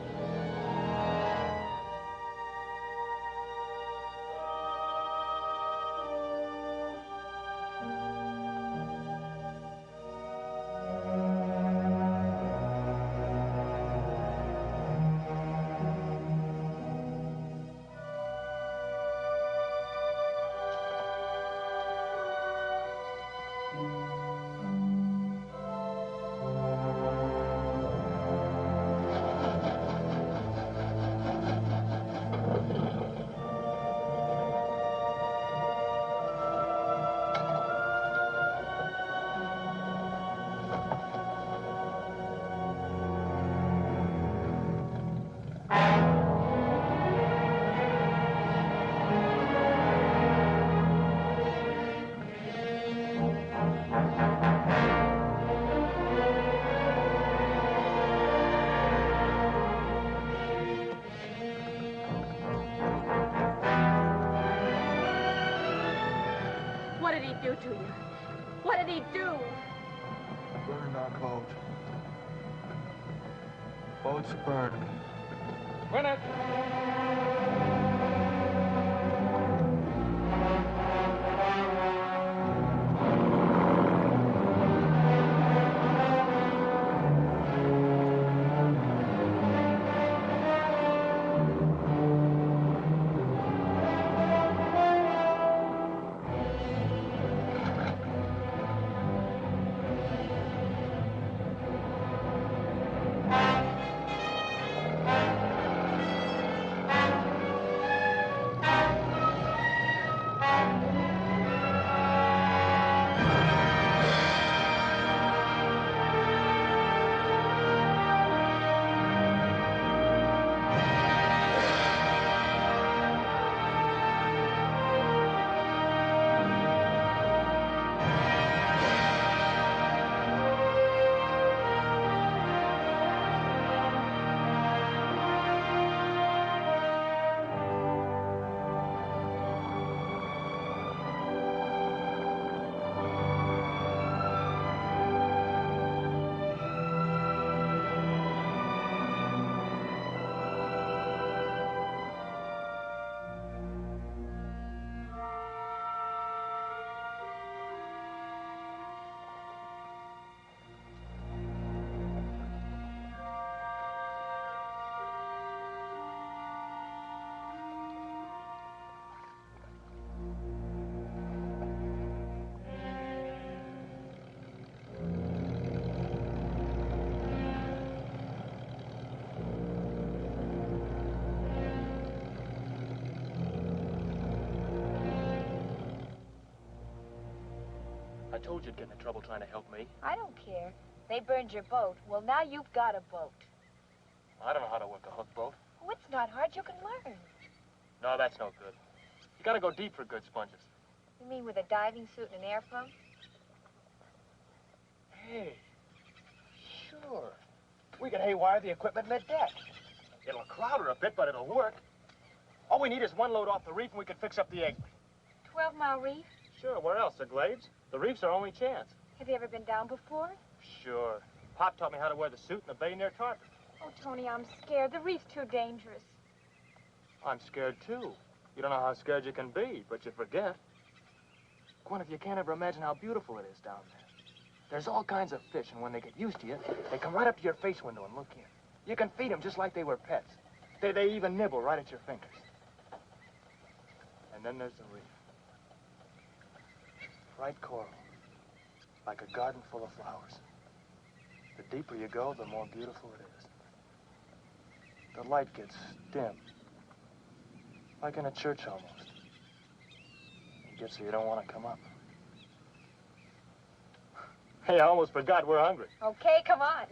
do to you? What did he do? Burned our boat. Boat's burned. Win it! I told you you'd get into trouble trying to help me. I don't care. They burned your boat. Well, now you've got a boat. I don't know how to work a hook boat. Oh, it's not hard. You can learn. No, that's no good. You gotta go deep for good sponges. You mean with a diving suit and an air pump? Hey, sure. We can haywire the equipment mid-deck. It'll crowd her a bit, but it'll work. All we need is one load off the reef and we can fix up the egg. 12-mile reef? Sure, where else? The Glades? The reef's our only chance. Have you ever been down before? Sure. Pop taught me how to wear the suit in the bay near Tarpon. Oh, Tony, I'm scared. The reef's too dangerous. I'm scared, too. You don't know how scared you can be, but you forget. Gwen, you can't ever imagine how beautiful it is down there. There's all kinds of fish, and when they get used to you, they come right up to your face window and look in. You can feed them just like they were pets. They even nibble right at your fingers. And then there's the reef. Bright coral, like a garden full of flowers. The deeper you go, the more beautiful it is. The light gets dim, like in a church almost. It gets so you don't want to come up. Hey, I almost forgot we're hungry. Okay, come on.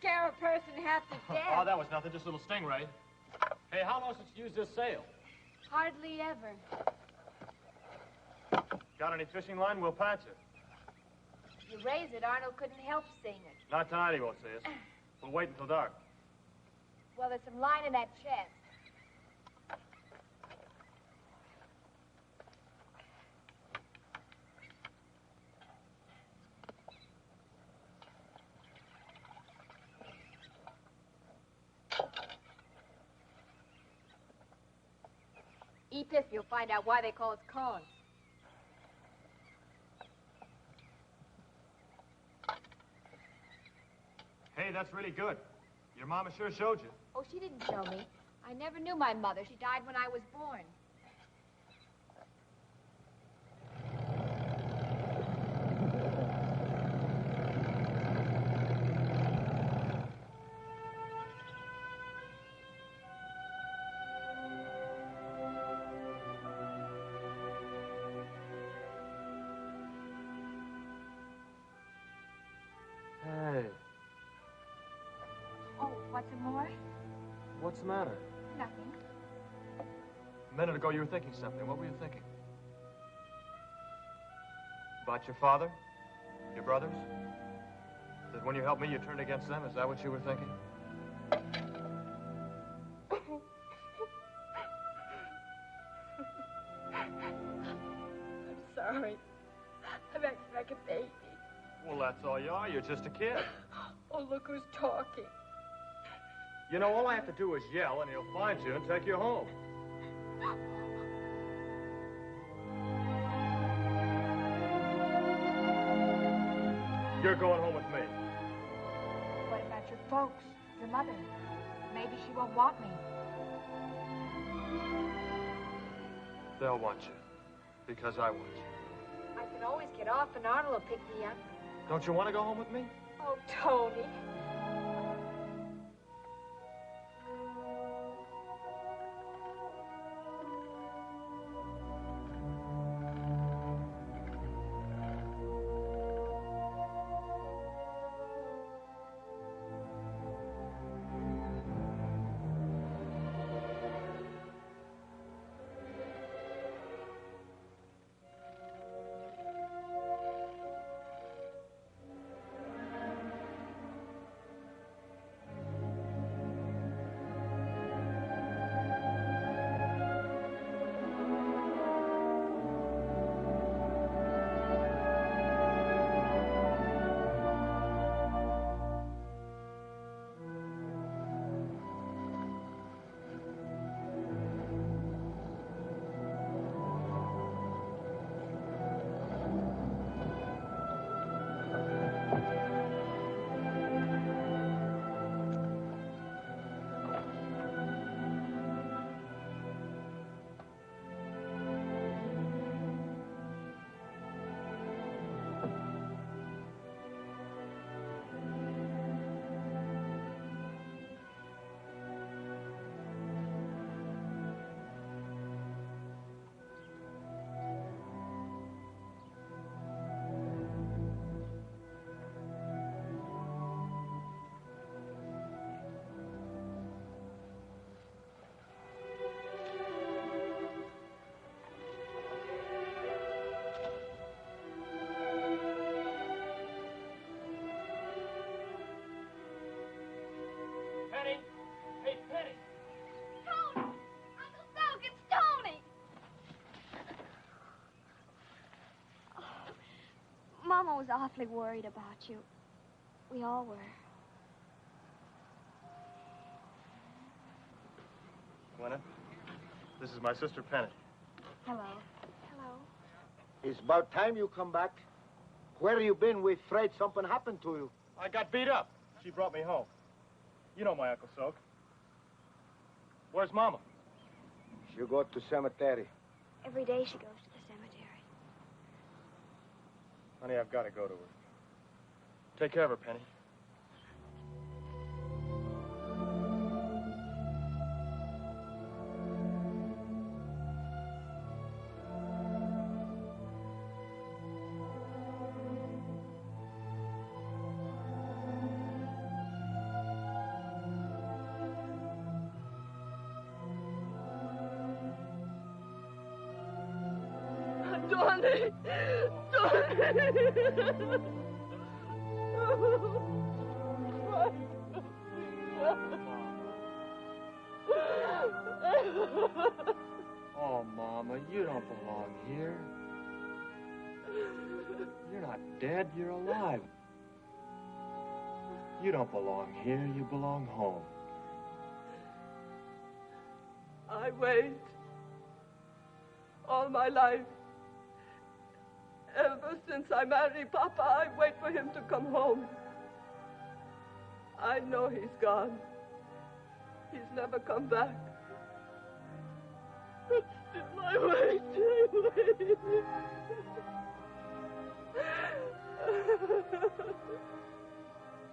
scare a person half to death. Oh, that was nothing, just a little stingray. Hey, how long since you used this sail? Hardly ever. Got any fishing line? We'll patch it. If you raise it, Arnold couldn't help seeing it. Not tonight, he won't see us. We'll wait until dark. Well, there's some line in that chest. Eat this, you'll find out why they call it corn. Hey, that's really good. Your mama sure showed you. Oh, she didn't show me. I never knew my mother. She died when I was born. Hey, Oh, what's more? what's the matter? Nothing. A minute ago, you were thinking something. What were you thinking? About your father? Your brothers? That when you helped me, you turned against them? Is that what you were thinking? I'm sorry. I'm acting like a baby. Well, that's all you are. You're just a kid. Oh, look who's talking. You know, all I have to do is yell, and he'll find you and take you home. You're going home with me. What about your folks? Your mother? Maybe she won't want me. They'll want you. Because I want you. I can always get off and Arnold will pick me up. Don't you want to go home with me? Oh, Tony. Penny! Hey, Penny! Tony! Uncle Silk, it's Tony! Mama was awfully worried about you. We all were. Gwenna, this is my sister Penny. Hello. Hello. It's about time you come back. Where you been? We're afraid something happened to you. I got beat up. She brought me home. You know my Uncle Soak. Where's Mama? She go to cemetery. Every day she goes to the cemetery. Honey, I've got to go to her. Take care of her, Penny. Tony! Tony! Oh, Mama, you don't belong here. You're not dead, you're alive. You don't belong here, you belong home. I wait all my life. Ever since I married Papa, I wait for him to come home. I know he's gone. He's never come back. But still, I wait.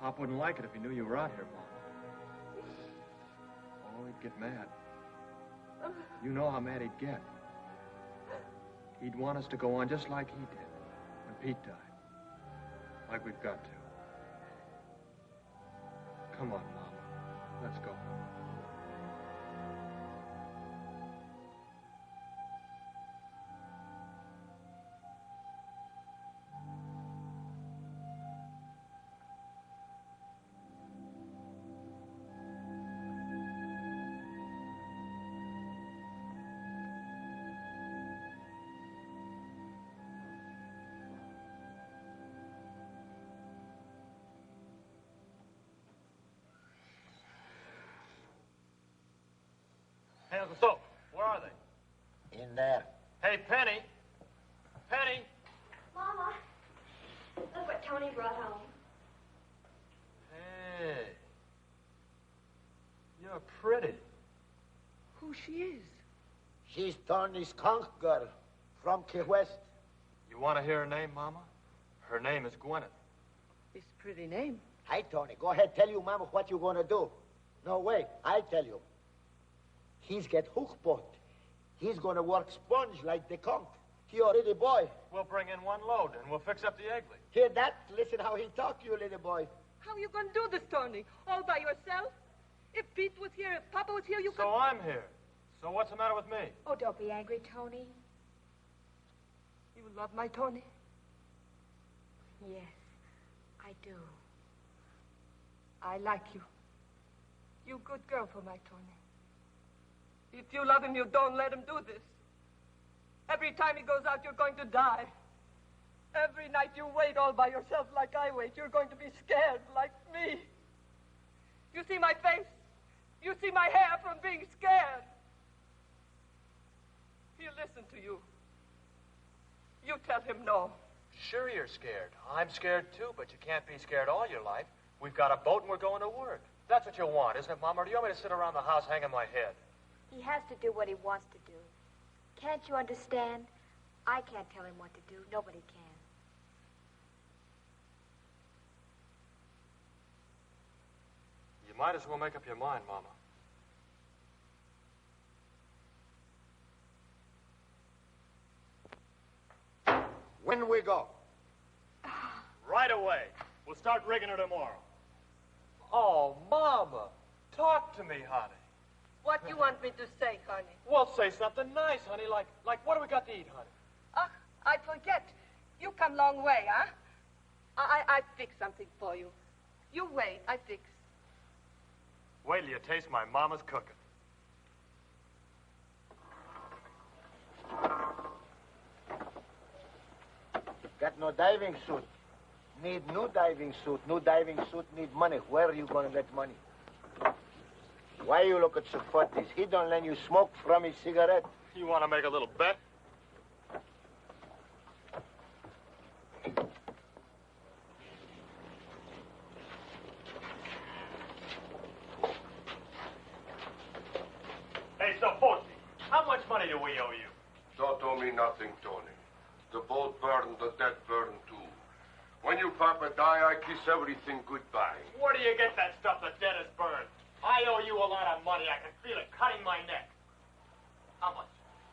Pop wouldn't like it if he knew you were out here, Mom. Oh, he'd get mad. You know how mad he'd get. He'd want us to go on just like he did when Pete died. Like we've got to. Come on, Mama. Let's go. Hey, Uncle Soap, where are they? In there. Hey, Penny. Penny. Mama, look what Tony brought home. Hey. You're pretty. Who she is? She's Tony's conch girl from Key West. You want to hear her name, Mama? Her name is Gwyneth. It's a pretty name. Hi, Tony. Go ahead, tell you, Mama, what you gonna do. No, wait, I tell you. He's get hook boat. He's gonna work sponge like the conch. He already boy. We'll bring in one load and we'll fix up the egg leak. Hear that? Listen how he talk, you little boy. How are you going to do this, Tony? All by yourself? If Pete was here, if Papa was here, you could... So I'm here. So what's the matter with me? Oh, don't be angry, Tony. You love my Tony? Yes, I do. I like you. You good girl for my Tony. If you love him, you don't let him do this. Every time he goes out, you're going to die. Every night you wait all by yourself like I wait. You're going to be scared like me. You see my face? You see my hair from being scared. He'll listen to you. You tell him no. Sure you're scared. I'm scared too, but you can't be scared all your life. We've got a boat and we're going to work. That's what you want, isn't it, Mama? Or do you want me to sit around the house hanging my head? He has to do what he wants to do. Can't you understand? I can't tell him what to do. Nobody can. You might as well make up your mind, Mama. When we go? Right away. We'll start rigging her tomorrow. Oh, Mama. Talk to me, honey. What you want me to say, honey? Well, say something nice, honey. Like what do we got to eat, honey? Ah, I forget. You come long way, huh? I fix something for you. You wait, I fix. Wait till you taste my mama's cooking. Got no diving suit. Need new diving suit. New diving suit need money. Where are you gonna get money? Why you look at so funny? He don't let you smoke from his cigarette. You want to make a little bet? Hey, Safosi, how much money do we owe you? Don't owe me nothing, Tony. The boat burned, the dead burned too. When you papa die, I kiss everything goodbye. Where do you get that stuff the dead is burned? I owe you a lot of money. I can feel it cutting my neck. How much?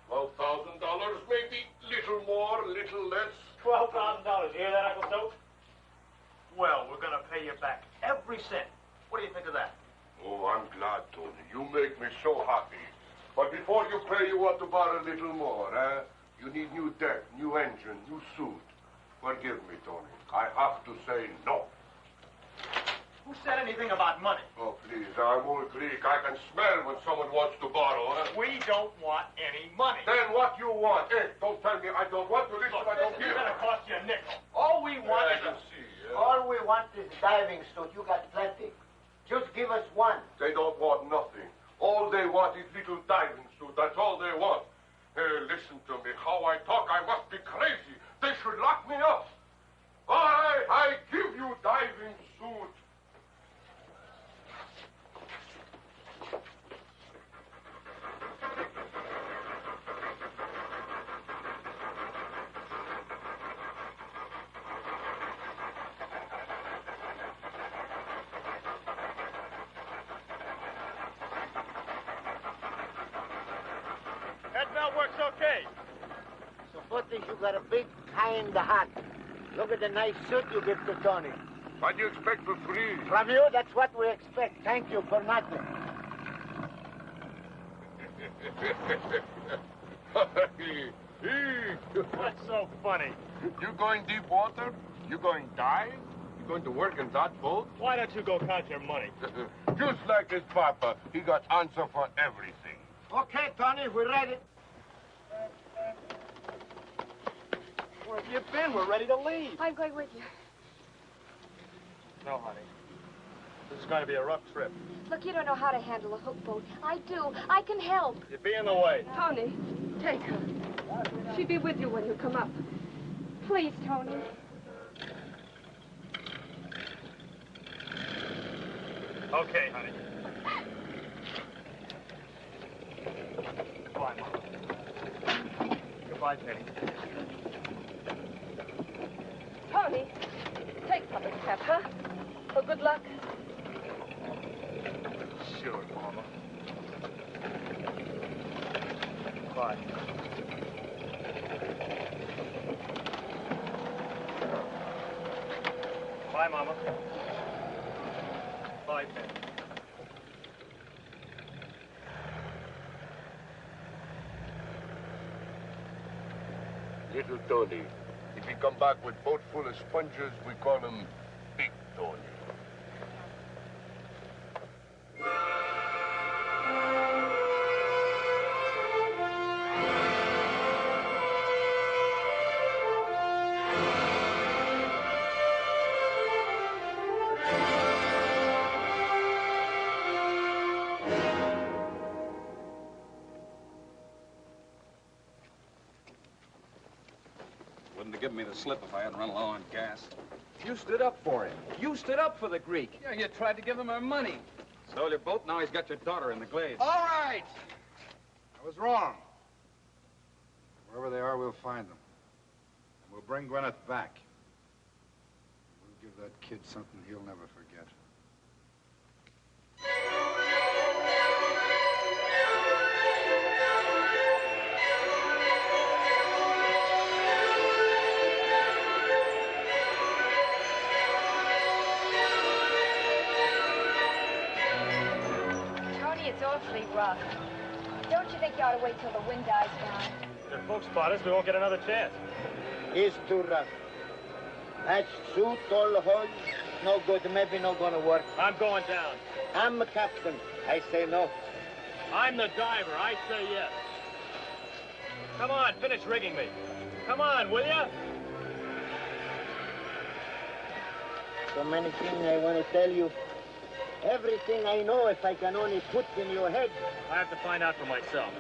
$12,000, maybe. Little more, little less. $12,000. You hear that, Uncle Soap? Well, we're going to pay you back every cent. What do you think of that? Oh, I'm glad, Tony. You make me so happy. But before you pay, you want to borrow a little more, eh? You need new deck, new engine, new suit. Forgive me, Tony. I have to say no. Who said anything about money? Oh, please, I'm old Greek. I can smell when someone wants to borrow, huh? We don't want any money. Then what you want? Hey, don't tell me I don't want to listen. Look, I don't this hear. is gonna cost you a nickel. All we want is a... All we want is diving suit. You got plenty. Just give us one. They don't want nothing. All they want is little diving suit. That's all they want. Hey, listen to me. How I talk, I must be crazy. They should lock me up. All right, I give you diving suit. That belt works okay. Suppose you got a big kind of hat. Look at the nice suit you give to Tony. What do you expect for free? From you, that's what we expect. Thank you for nothing. What's so funny? You going deep water? You going dive? You going to work in that boat? Why don't you go count your money? Just like his papa, he got answer for everything. Okay, Tony, we're ready. Where have you been? We're ready to leave. I'm going with you. No, honey. This is going to be a rough trip. Look, you don't know how to handle a hook boat. I do. I can help. You'd be in the way. Tony, take her. She'll be with you when you come up. Please, Tony. Okay, honey. Goodbye, Mom. Goodbye, Penny. Tony, take Papa's cap, huh? For good luck. Sure, Mama. Bye. Bye, Mama. Bye, Penny. Little Tony. If he come back with boat full of sponges, we call him Big Tony. Wouldn't have given me the slip if I hadn't run low on gas. You stood up for him. You stood up for the Greek. Yeah, you tried to give him our money. Stole your boat, now he's got your daughter in the glades. All right. I was wrong. Wherever they are, we'll find them. And we'll bring Gwyneth back. We'll give that kid something he'll never forget. Tony, it's awfully rough. Don't you think you ought to wait till the wind dies down? If folks spot us, we won't get another chance. It's too rough. That suit, all the holes, no good. Maybe not gonna work. I'm going down. I'm the captain. I say no. I'm the diver. I say yes. Come on, finish rigging me. Come on, will ya? So many things I want to tell you. Everything I know, if I can only put in your head. I have to find out for myself.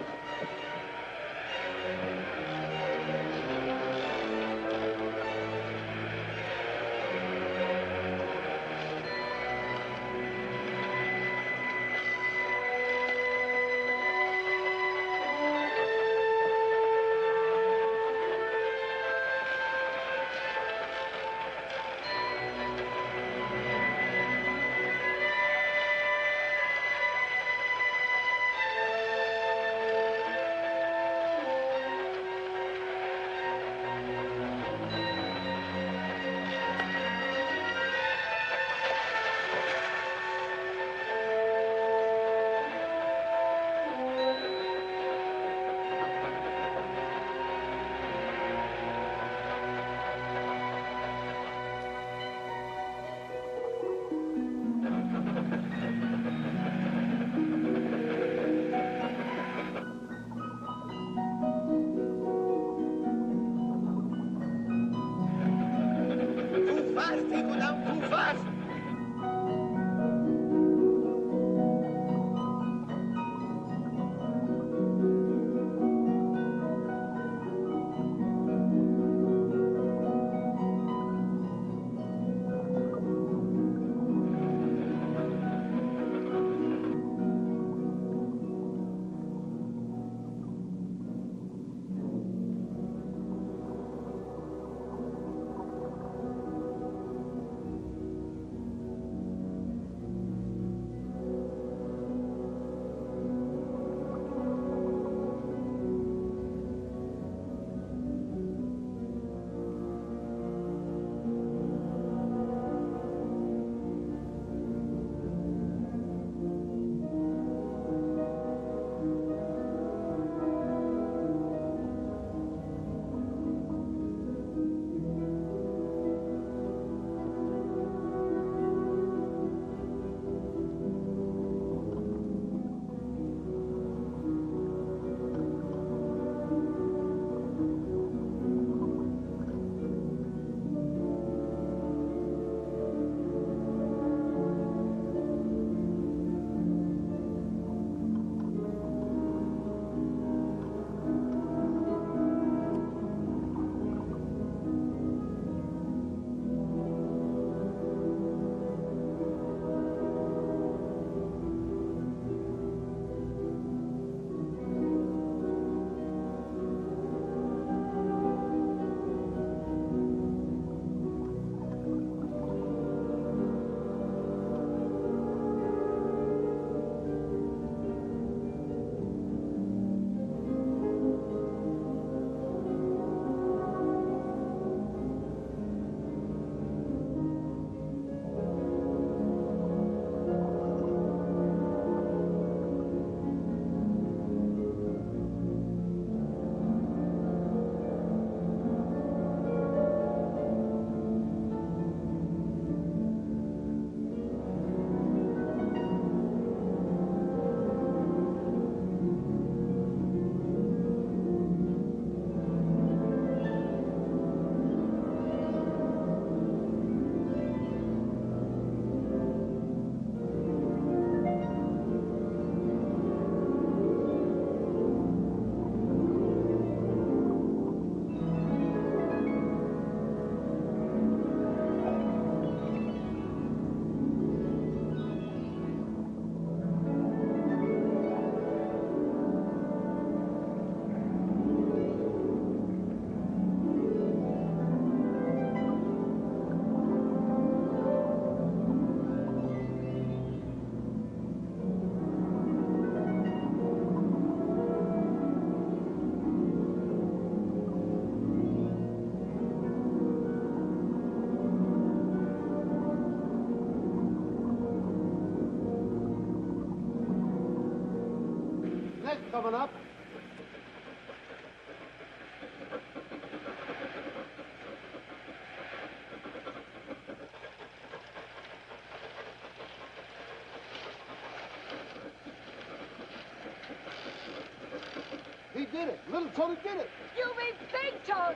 coming up? He did it. Little Tony did it. You mean Big Tony?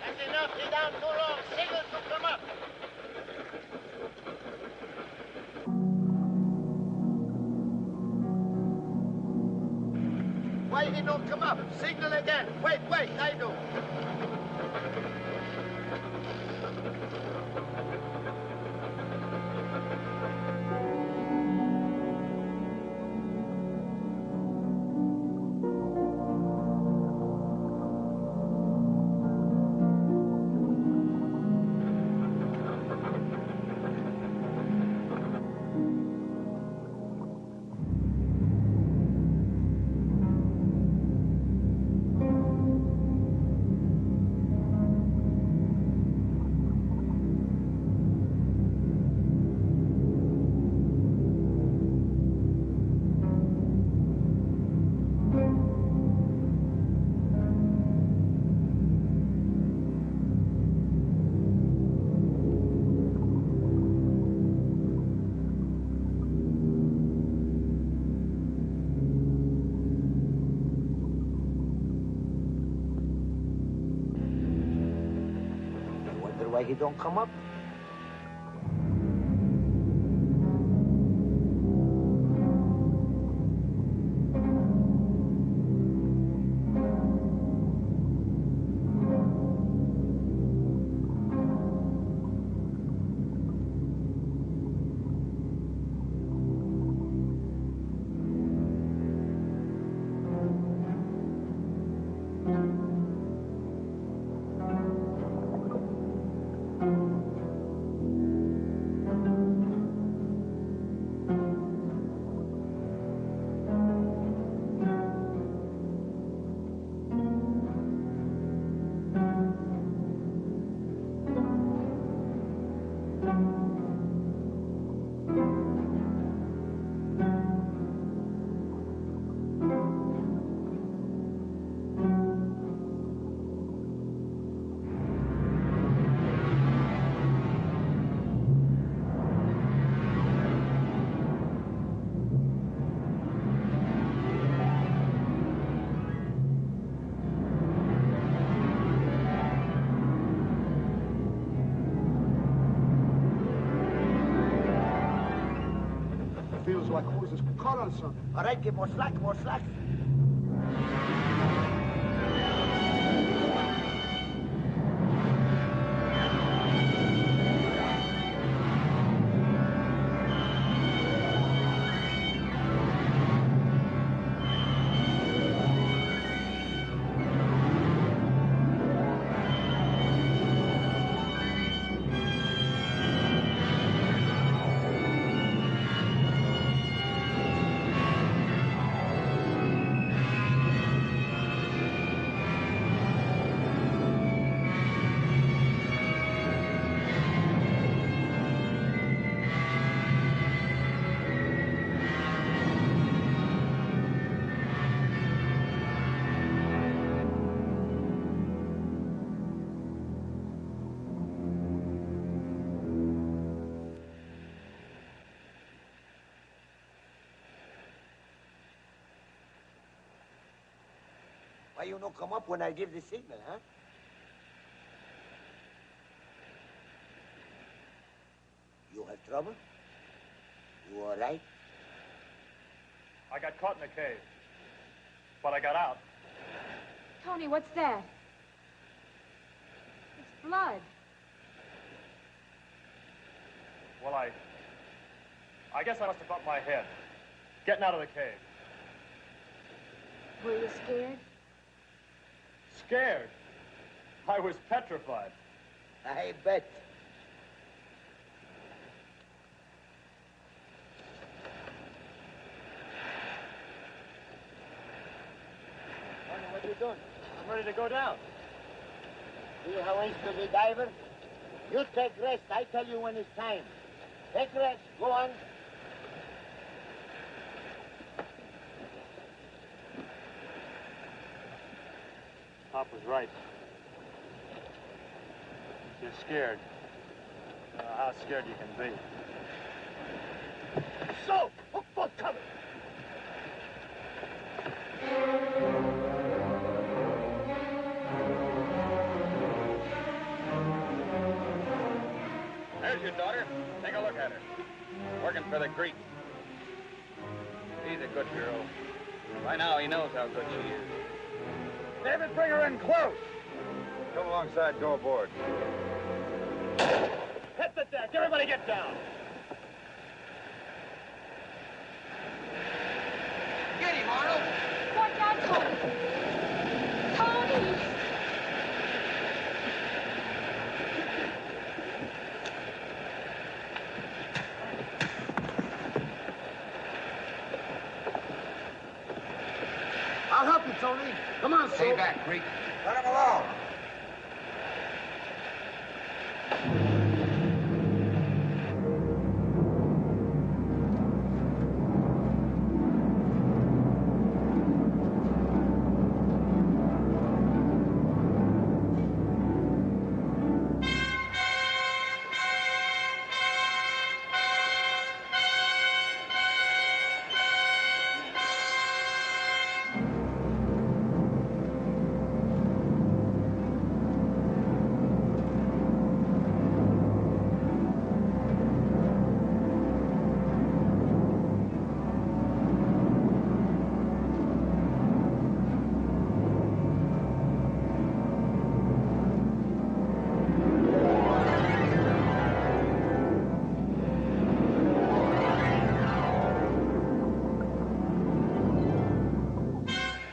That's enough. He down too long. Signal to come up. Why he don't come up? Signal again. Wait, I do. Why he don't come up? Feels like who's just caught on something. All right, get more slack, more slack. Why you no come up when I give the signal, huh? You have trouble? You all right? I got caught in the cave, but I got out. Tony, what's that? It's blood. Well, I guess I must have bumped my head, getting out of the cave. Were you scared? Scared? I was petrified. I bet. Tony, what you doing? ready to go down. See how instantly diver? You take rest. I tell you when it's time. Take rest. Go on. Pop was right. You're scared. How scared you can be. So, hook boat coming. There's your daughter. Take a look at her. Working for the Greek. She's a good girl. By now, he knows how good she is. David, bring her in close. Come alongside, go aboard. Hit the deck. Everybody get down. Get him, Arnold. Watch out, Tony. Tony! I'll help you, Tony. Come on, Stay Soap. back, Greek. Let him alone.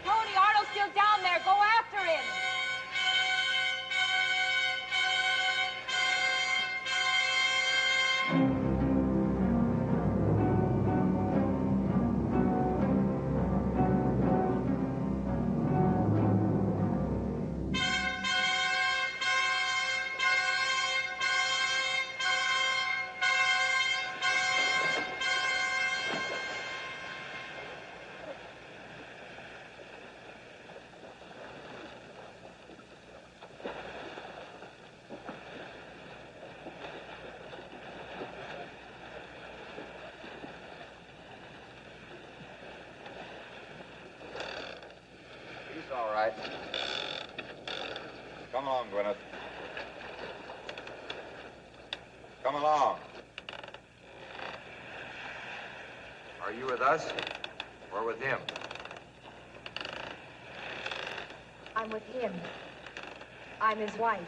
Tony, Arnold's still down there. Go after him. He's all right. Come along, Gwyneth. Come along. Are you with us or with him? I'm with him. I'm his wife.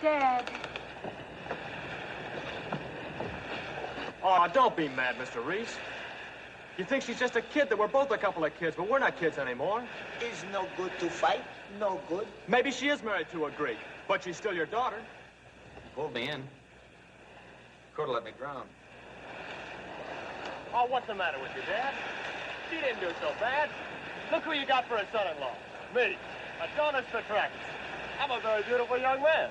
Dad. Oh, don't be mad, Mr. Reese. You think she's just a kid, that we're both a couple of kids, but we're not kids anymore. It's no good to fight. No good. Maybe she is married to a Greek, but she's still your daughter. Pulled me in. Could have let me drown. Oh, what's the matter with you, Dad? She didn't do so bad. Look who you got for a son-in-law. Me, Adonis Petracus. I'm a very beautiful young man.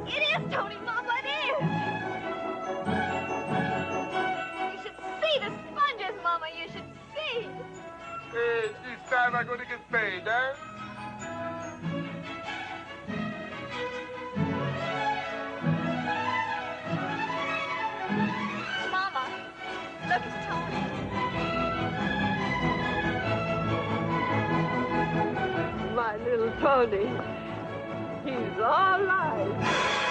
It is, Tony, Mama, it is. You should see the sponges, Mama. You should see. Hey, this time I'm gonna get paid, huh? Mama, look, it's Tony. My little Tony. He's all right.